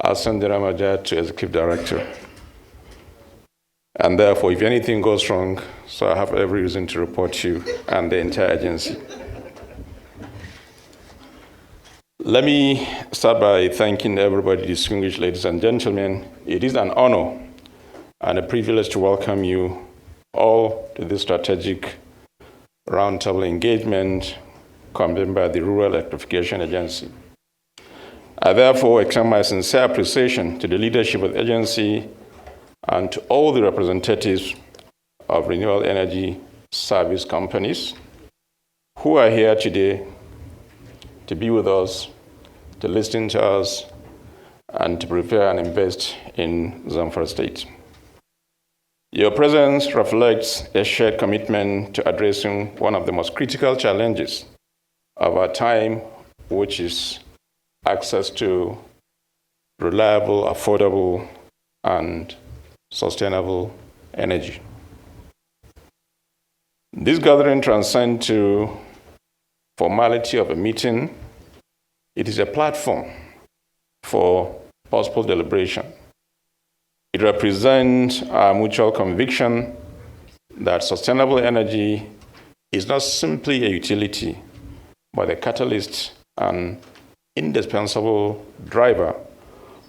Ascendera Manager to Executive Director. And therefore, if anything goes wrong, so I have every reason to report you and the entire agency. Let me start by thanking everybody, distinguished ladies and gentlemen. It is an honor and a privilege to welcome you all to this strategic roundtable engagement convened by the Rural Electrification Agency. I therefore extend my sincere appreciation to the leadership of the agency and to all the representatives of renewable energy service companies who are here today to be with us, to listen to us, and to prepare and invest in Zamfara State. Your presence reflects a shared commitment to addressing one of the most critical challenges of our time, which is access to reliable, affordable, and sustainable energy. This gathering transcends to formality of a meeting. It is a platform for possible deliberation. It represents our mutual conviction that sustainable energy is not simply a utility, but a catalyst and indispensable driver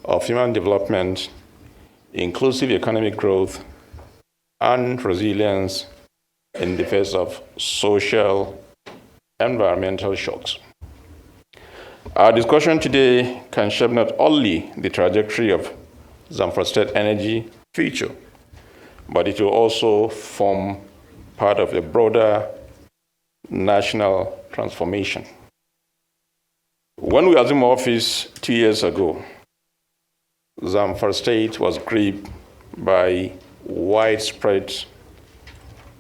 of human development, inclusive economic growth, and resilience in the face of social, environmental shocks. Our discussion today can shape not only the trajectory of Zamfara State energy future, but it will also form part of a broader national transformation. When we assumed office 2 years ago, Zamfara State was gripped by widespread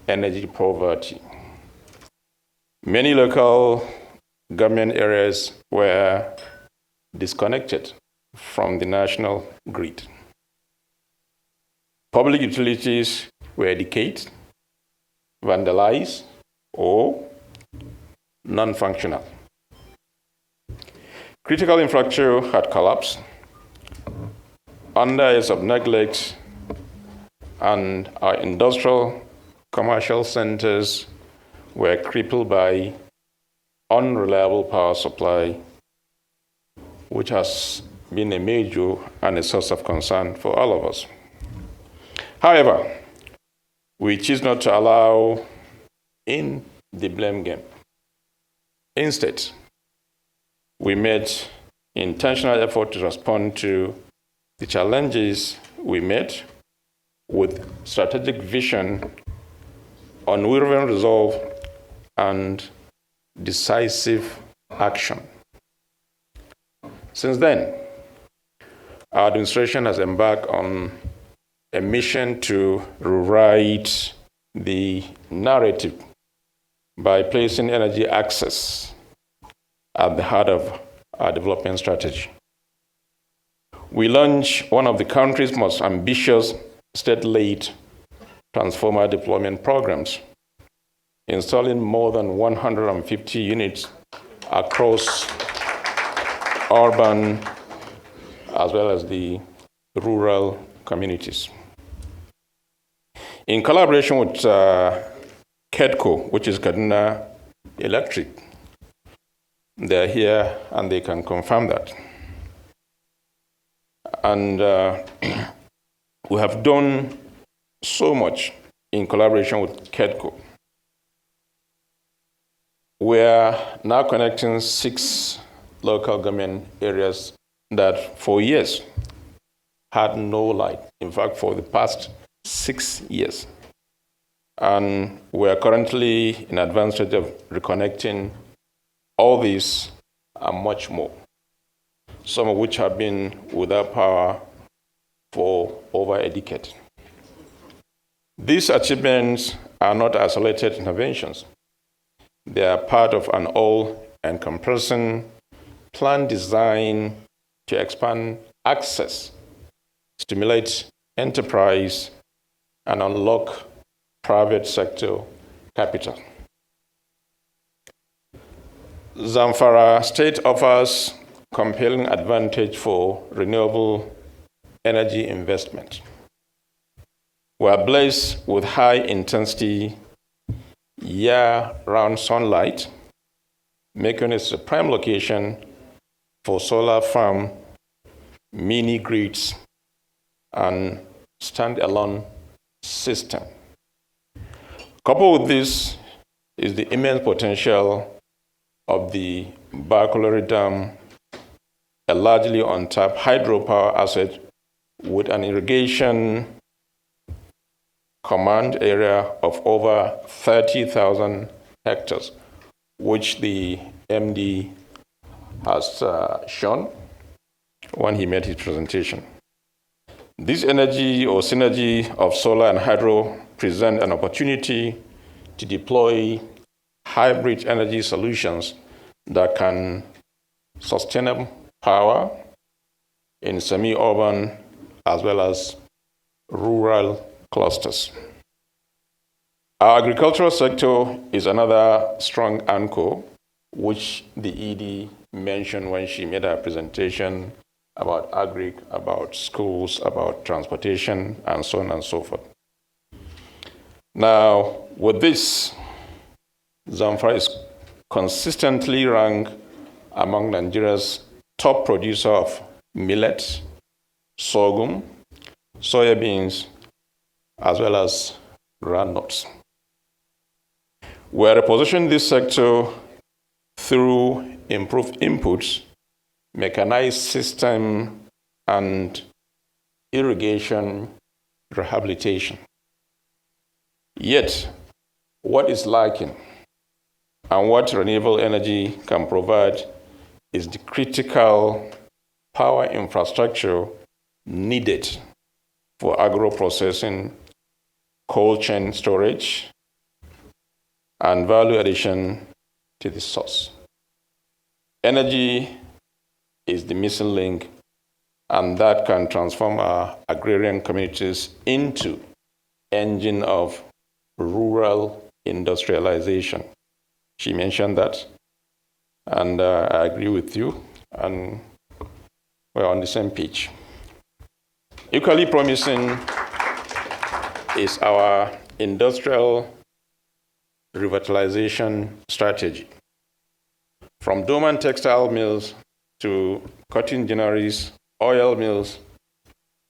energy poverty. Many local government areas were disconnected from the national grid. Public utilities were decayed, vandalized, or non-functional. Critical infrastructure had collapsed under years of neglect, and our industrial commercial centers were crippled by unreliable power supply, which has been a major and a source of concern for all of us. However, we choose not to allow in the blame game. Instead, we made intentional effort to respond to the challenges we met with strategic vision, unwavering resolve, and decisive action. Since then, our administration has embarked on a mission to rewrite the narrative by placing energy access at the heart of our development strategy. We launched one of the country's most ambitious state-led transformer deployment programs, installing more than 150 units across urban as well as the rural communities. In collaboration with KEDCO, which is Kaduna Electric, they're here and they can confirm that. And we have done so much in collaboration with KEDCO. We are now connecting 6 local government areas that for years had no light. In fact, for the past 6 years. And we are currently in advanced stage of reconnecting all these and much more, some of which have been without power for over a decade. These achievements are not isolated interventions. They are part of an all-encompassing plan designed to expand access, stimulate enterprise, and unlock private sector capital. Zamfara State offers compelling advantage for renewable energy investment. We are blessed with high-intensity, year-round sunlight, making it a prime location for solar farm, mini-grids, and stand-alone system. Coupled with this is the immense potential of the Bacolori Dam, a largely untapped hydropower asset with an irrigation command area of over 30,000 hectares, which the MD has shown when he made his presentation. This energy or synergy of solar and hydro present an opportunity to deploy hybrid energy solutions that can sustain power in semi-urban as well as rural clusters. Our agricultural sector is another strong anchor, which the ED mentioned when she made her presentation about agri, about schools, about transportation, and so on and so forth. Now, with this, Zamfara is consistently ranked among Nigeria's top producer of millet, sorghum, soybeans, as well as groundnuts. We are repositioning this sector through improved inputs, mechanized system, and irrigation rehabilitation. Yet, what is lacking and what renewable energy can provide is the critical power infrastructure needed for agro-processing, cold chain storage, and value addition to the source. Energy is the missing link, and that can transform our agrarian communities into engine of rural industrialization. She mentioned that, and I agree with you, and we're on the same page. Equally promising is our industrial revitalization strategy. From dormant textile mills to cotton ginneries, oil mills,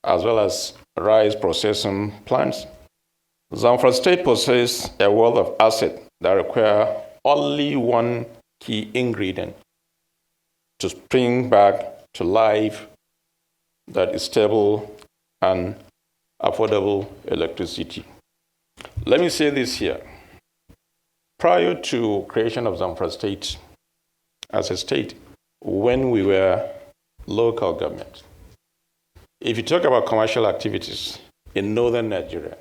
as well as rice processing plants, Zamfara State possesses a wealth of assets that require only one key ingredient to spring back to life, that is stable and affordable electricity. Let me say this here. prior to creation of Zamfara State as a state, when we were local government, if you talk about commercial activities in northern Nigeria,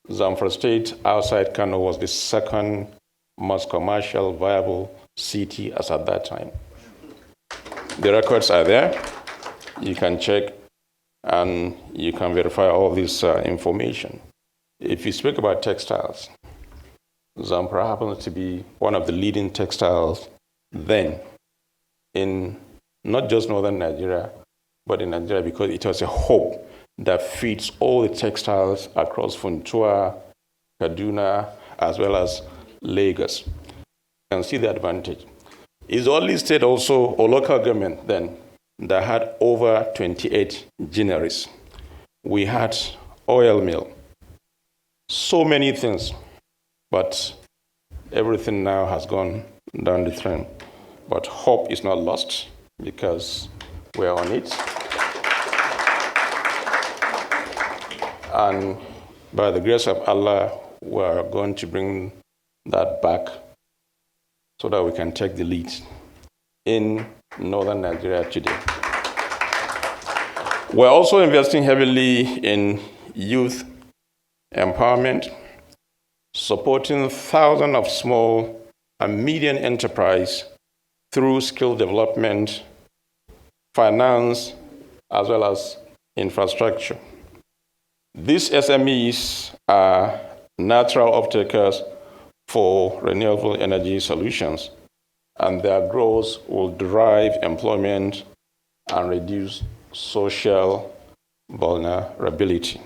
Zamfara State outside Kano was the second most commercial viable city as at that time. The records are there. You can check and you can verify all this information. If you speak about textiles, Zamfara happens to be one of the leading textiles then in not just northern Nigeria, but in Nigeria, because it was a hub that feeds all the textiles across Funtua, Kaduna, as well as Lagos. You can see the advantage. It's the only state also, or local government then, that had over 28 gineries. We had oil mill, so many things, but everything now has gone down the drain. But hope is not lost because we're on it. And by the grace of Allah, we're going to bring that back so that we can take the lead in northern Nigeria today. We're also investing heavily in youth empowerment, supporting thousands of small and medium enterprise through skill development, finance, as well as infrastructure. These SMEs are natural off-takers for renewable energy solutions, and their growth will drive employment and reduce social vulnerability.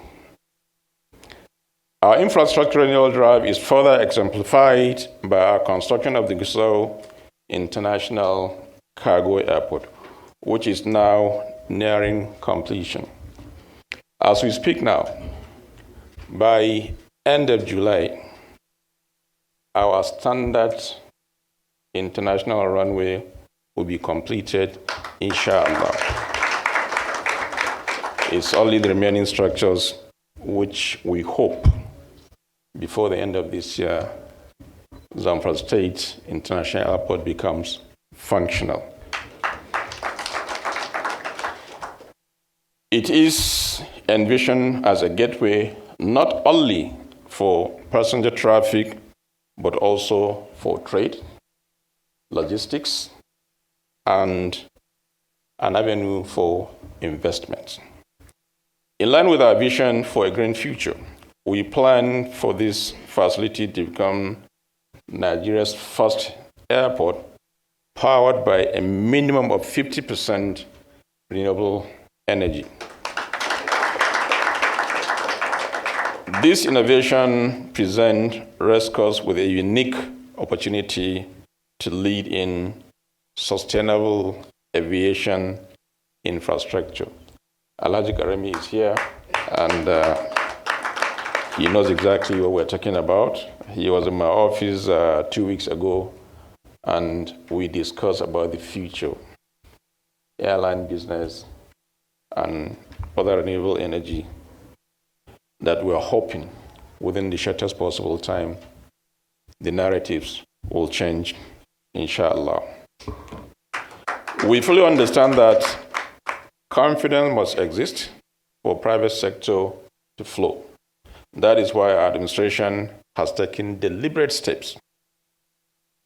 Our infrastructure renewal drive is further exemplified by our construction of the Gusau International Cargo Airport, which is now nearing completion. As we speak now, by end of July, our standard international runway will be completed, inshallah. It's only the remaining structures which we hope before the end of this year, Zamfara State International Airport becomes functional. It is envisioned as a gateway not only for passenger traffic, but also for trade, logistics, and an avenue for investment. In line with our vision for a green future, we plan for this facility to become Nigeria's first airport powered by a minimum of 50% renewable energy. This innovation presents RESCOS with a unique opportunity to lead in sustainable aviation infrastructure. Alhaji Karemi is here, and he knows exactly what we're talking about. He was in my office 2 weeks ago, and we discussed about the future, airline business, and other renewable energy that we're hoping within the shortest possible time, the narratives will change, inshallah. We fully understand that confidence must exist for private sector to flow. That is why our administration has taken deliberate steps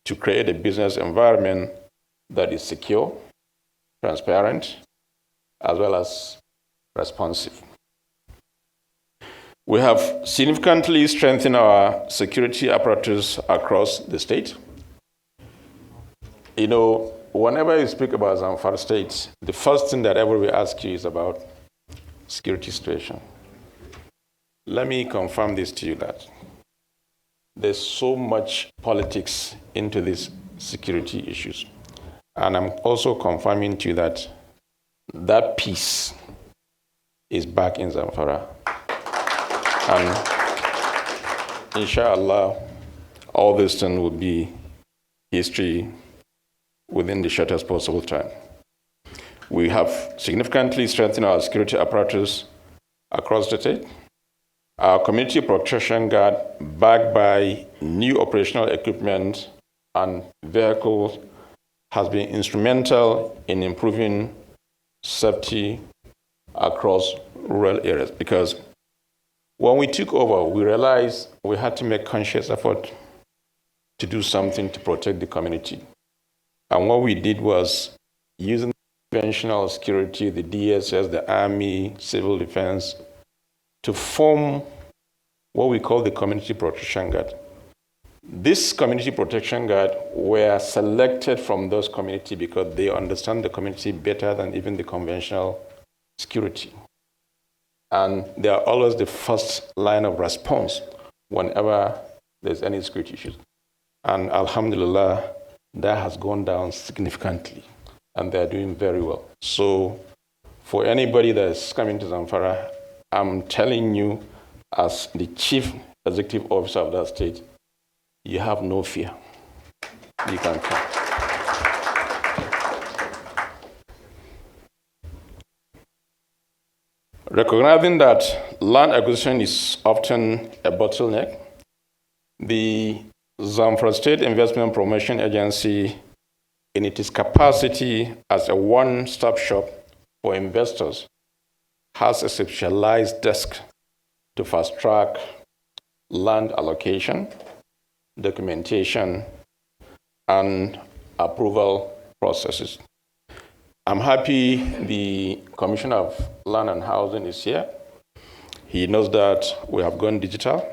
to create a business environment that is secure, transparent, as well as responsive. We have significantly strengthened our security apparatus across the state. You know, whenever you speak about Zamfara State, the first thing that everybody asks you is about security situation. Let me confirm this to you that there's so much politics into these security issues. And I'm also confirming to you that that peace is back in Zamfara. And inshallah, all this thing will be history within the shortest possible time. We have significantly strengthened our security apparatus across the state. Our community protection guard, backed by new operational equipment and vehicles, has been instrumental in improving safety across rural areas. Because when we took over, we realized we had to make conscious effort to do something to protect the community. And what we did was using conventional security, the DSS, the Army, Civil Defense, to form what we call the Community Protection Guard. This Community Protection Guard were selected from those communities because they understand the community better than even the conventional security. And they are always the first line of response whenever there's any security issues. And alhamdulillah, that has gone down significantly, and they're doing very well. So for anybody that's coming to Zamfara, I'm telling you, as the chief executive officer of that state, you have no fear. You can come. Recognizing that land acquisition is often a bottleneck, the Zamfara State Investment Promotion Agency, in its capacity as a one-stop shop for investors, has a specialized desk to fast-track land allocation, documentation, and approval processes. I'm happy the Commissioner of Land and Housing is here. He knows that we have gone digital.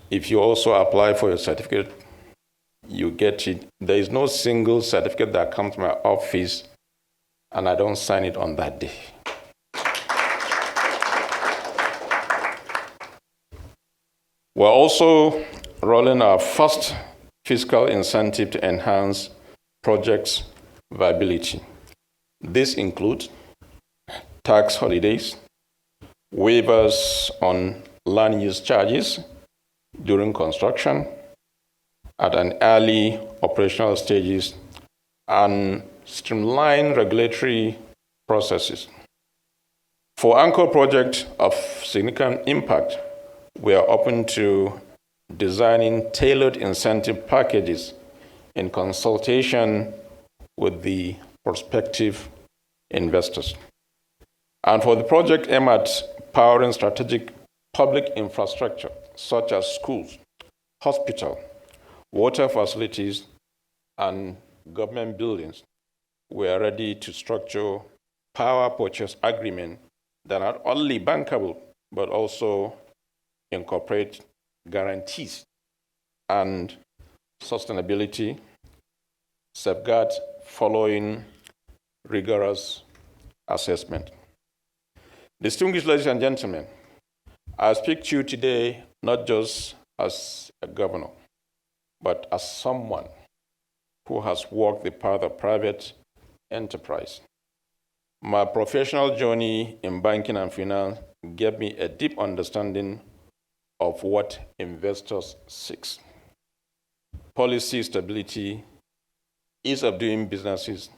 If you also apply for your certificate, you get it. There is no single certificate that comes to my office and I don't sign it on that day. We're also rolling our first fiscal incentive to enhance projects' viability. This includes tax holidays, waivers on land use charges during construction, at an early operational stages, and streamline regulatory processes. For anchor projects of significant impact, we are open to designing tailored incentive packages in consultation with the prospective investors. And for the project aimed at powering strategic public infrastructure, such as schools, hospitals, water facilities, and government buildings, we are ready to structure power purchase agreements that are not only bankable, but also incorporate guarantees and sustainability safeguards following rigorous assessment. Distinguished ladies and gentlemen, I speak to you today not just as a governor, but as someone who has walked the path of private enterprise. My professional journey in banking and finance gave me a deep understanding of what investors seek: policy stability, ease of doing businesses,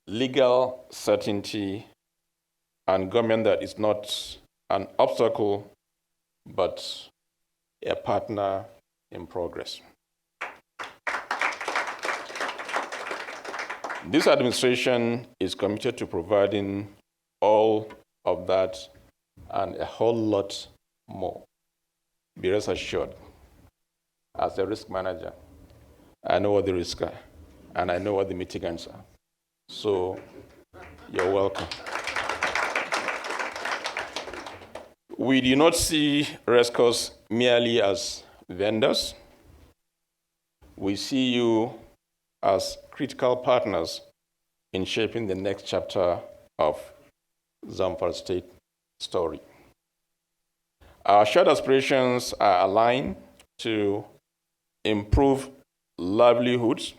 legal certainty, and government that is not an obstacle, but a partner in progress. This administration is committed to providing all of that and a whole lot more. Be rest assured, as a risk manager, I know what the risks are, and I know what the mitigants are. So, you're welcome. We do not see RESCOs merely as vendors. We see you as critical partners in shaping the next chapter of Zamfara State story. Our shared aspirations are aligned to improve livelihoods,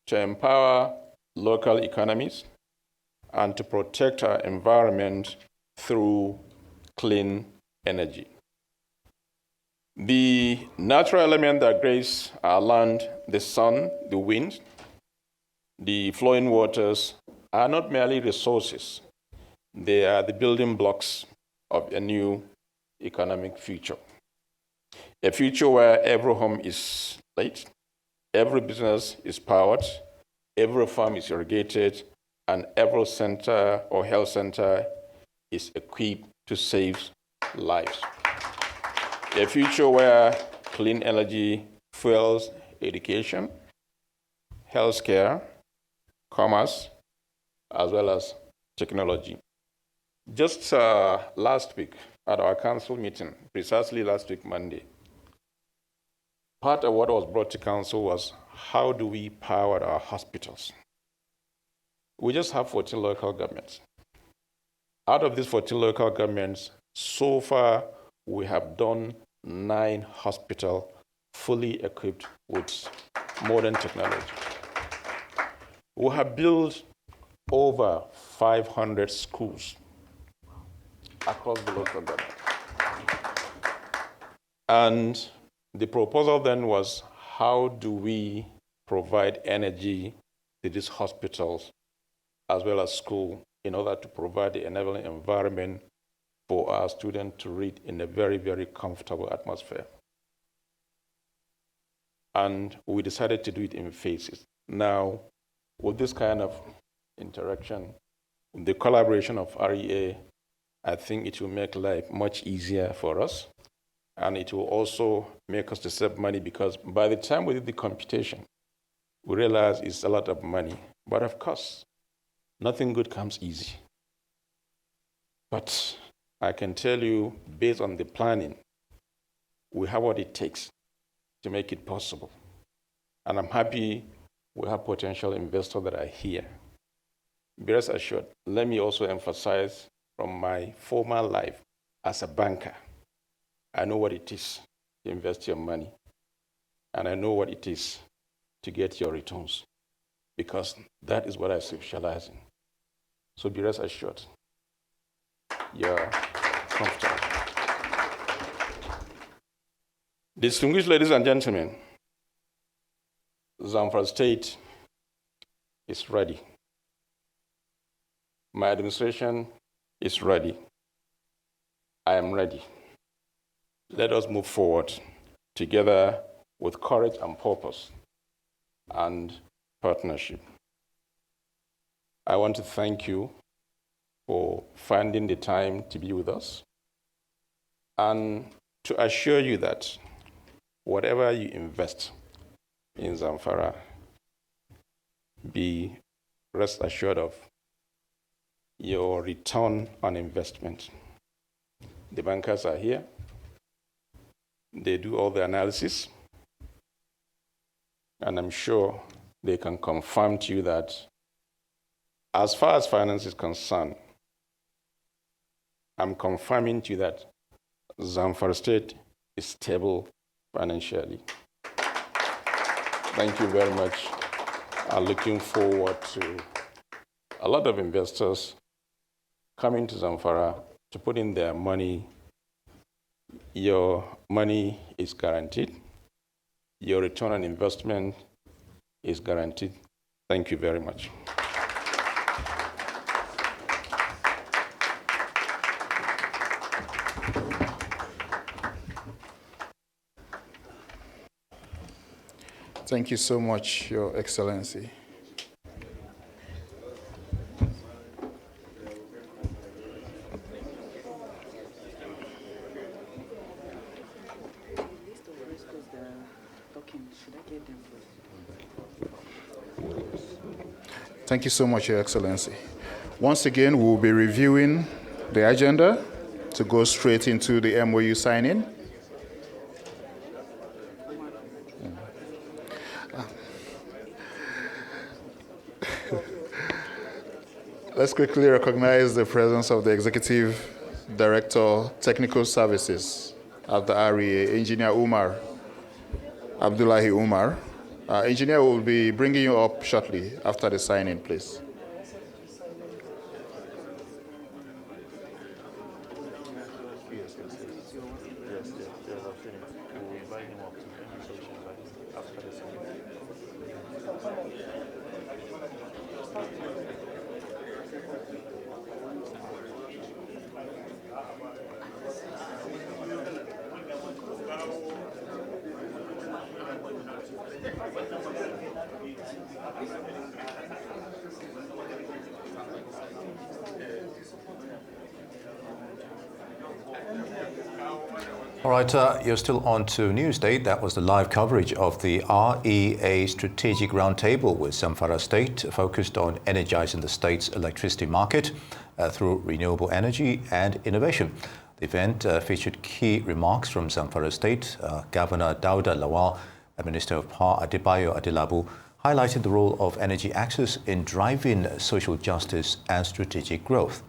to empower local economies, and to protect our environment through clean energy. The natural elements that grace our land, the sun, the wind, the flowing waters, are not merely resources. They are the building blocks of a new economic future. A future where every home is lit, every business is powered, every farm is irrigated, and every center or health center is equipped to save lives. A future where clean energy fuels education, healthcare, commerce, as well as technology. Just last week at our council meeting, precisely last week, Monday, part of what was brought to council was how do we power our hospitals? We just have 14 local governments. Out of these 14 local governments, so far we have done 9 hospitals fully equipped with modern technology. We have built over 500 schools across the local government. And the proposal then was, how do we provide energy to these hospitals as well as school in order to provide the enabling environment for our students to read in a very, very comfortable atmosphere. And we decided to do it in phases. Now, with this kind of interaction, the collaboration of REA, I think it will make life much easier for us. And it will also make us to save money, because by the time we did the computation, we realized it's a lot of money. But of course, nothing good comes easy. But I can tell you, based on the planning, we have what it takes to make it possible. And I'm happy we have potential investors that are here. Be rest assured, let me also emphasize from my former life as a banker, I know what it is to invest your money, and I know what it is to get your returns, because that is what I specialize in. So be rest assured, you're comfortable. Distinguished ladies and gentlemen, Zamfara State is ready. My administration is ready. I am ready. Let us move forward together with courage and purpose and partnership. I want to thank you for finding the time to be with us, and to assure you that whatever you invest in Zamfara, be rest assured of your return on investment. The bankers are here. They do all the analysis, and I'm sure they can confirm to you that as far as finance is concerned, I'm confirming to you that Zamfara State is stable financially. Thank you very much. I'm looking forward to a lot of investors coming to Zamfara to put in their money. Your money is guaranteed. Your return on investment is guaranteed. Thank you very much. Thank you so much, Your Excellency. Thank you so much, Your Excellency. Once again, we'll be reviewing the agenda to go straight into the MOU signing. Let's quickly recognize the presence of the Executive Director, Technical Services of the REA, Engineer Umar, Abdullahi Umar. Engineer will be bringing you up shortly after the signing, please. All right, you're still on to Newsday. That was the live coverage of the REA Strategic Roundtable with Zamfara State, focused on energizing the state's electricity market through renewable energy and innovation. The event featured key remarks from Zamfara State, Governor Dauda Lawal, and Minister of Power Adebayo Adelabu, highlighting the role of energy access in driving social justice and strategic growth.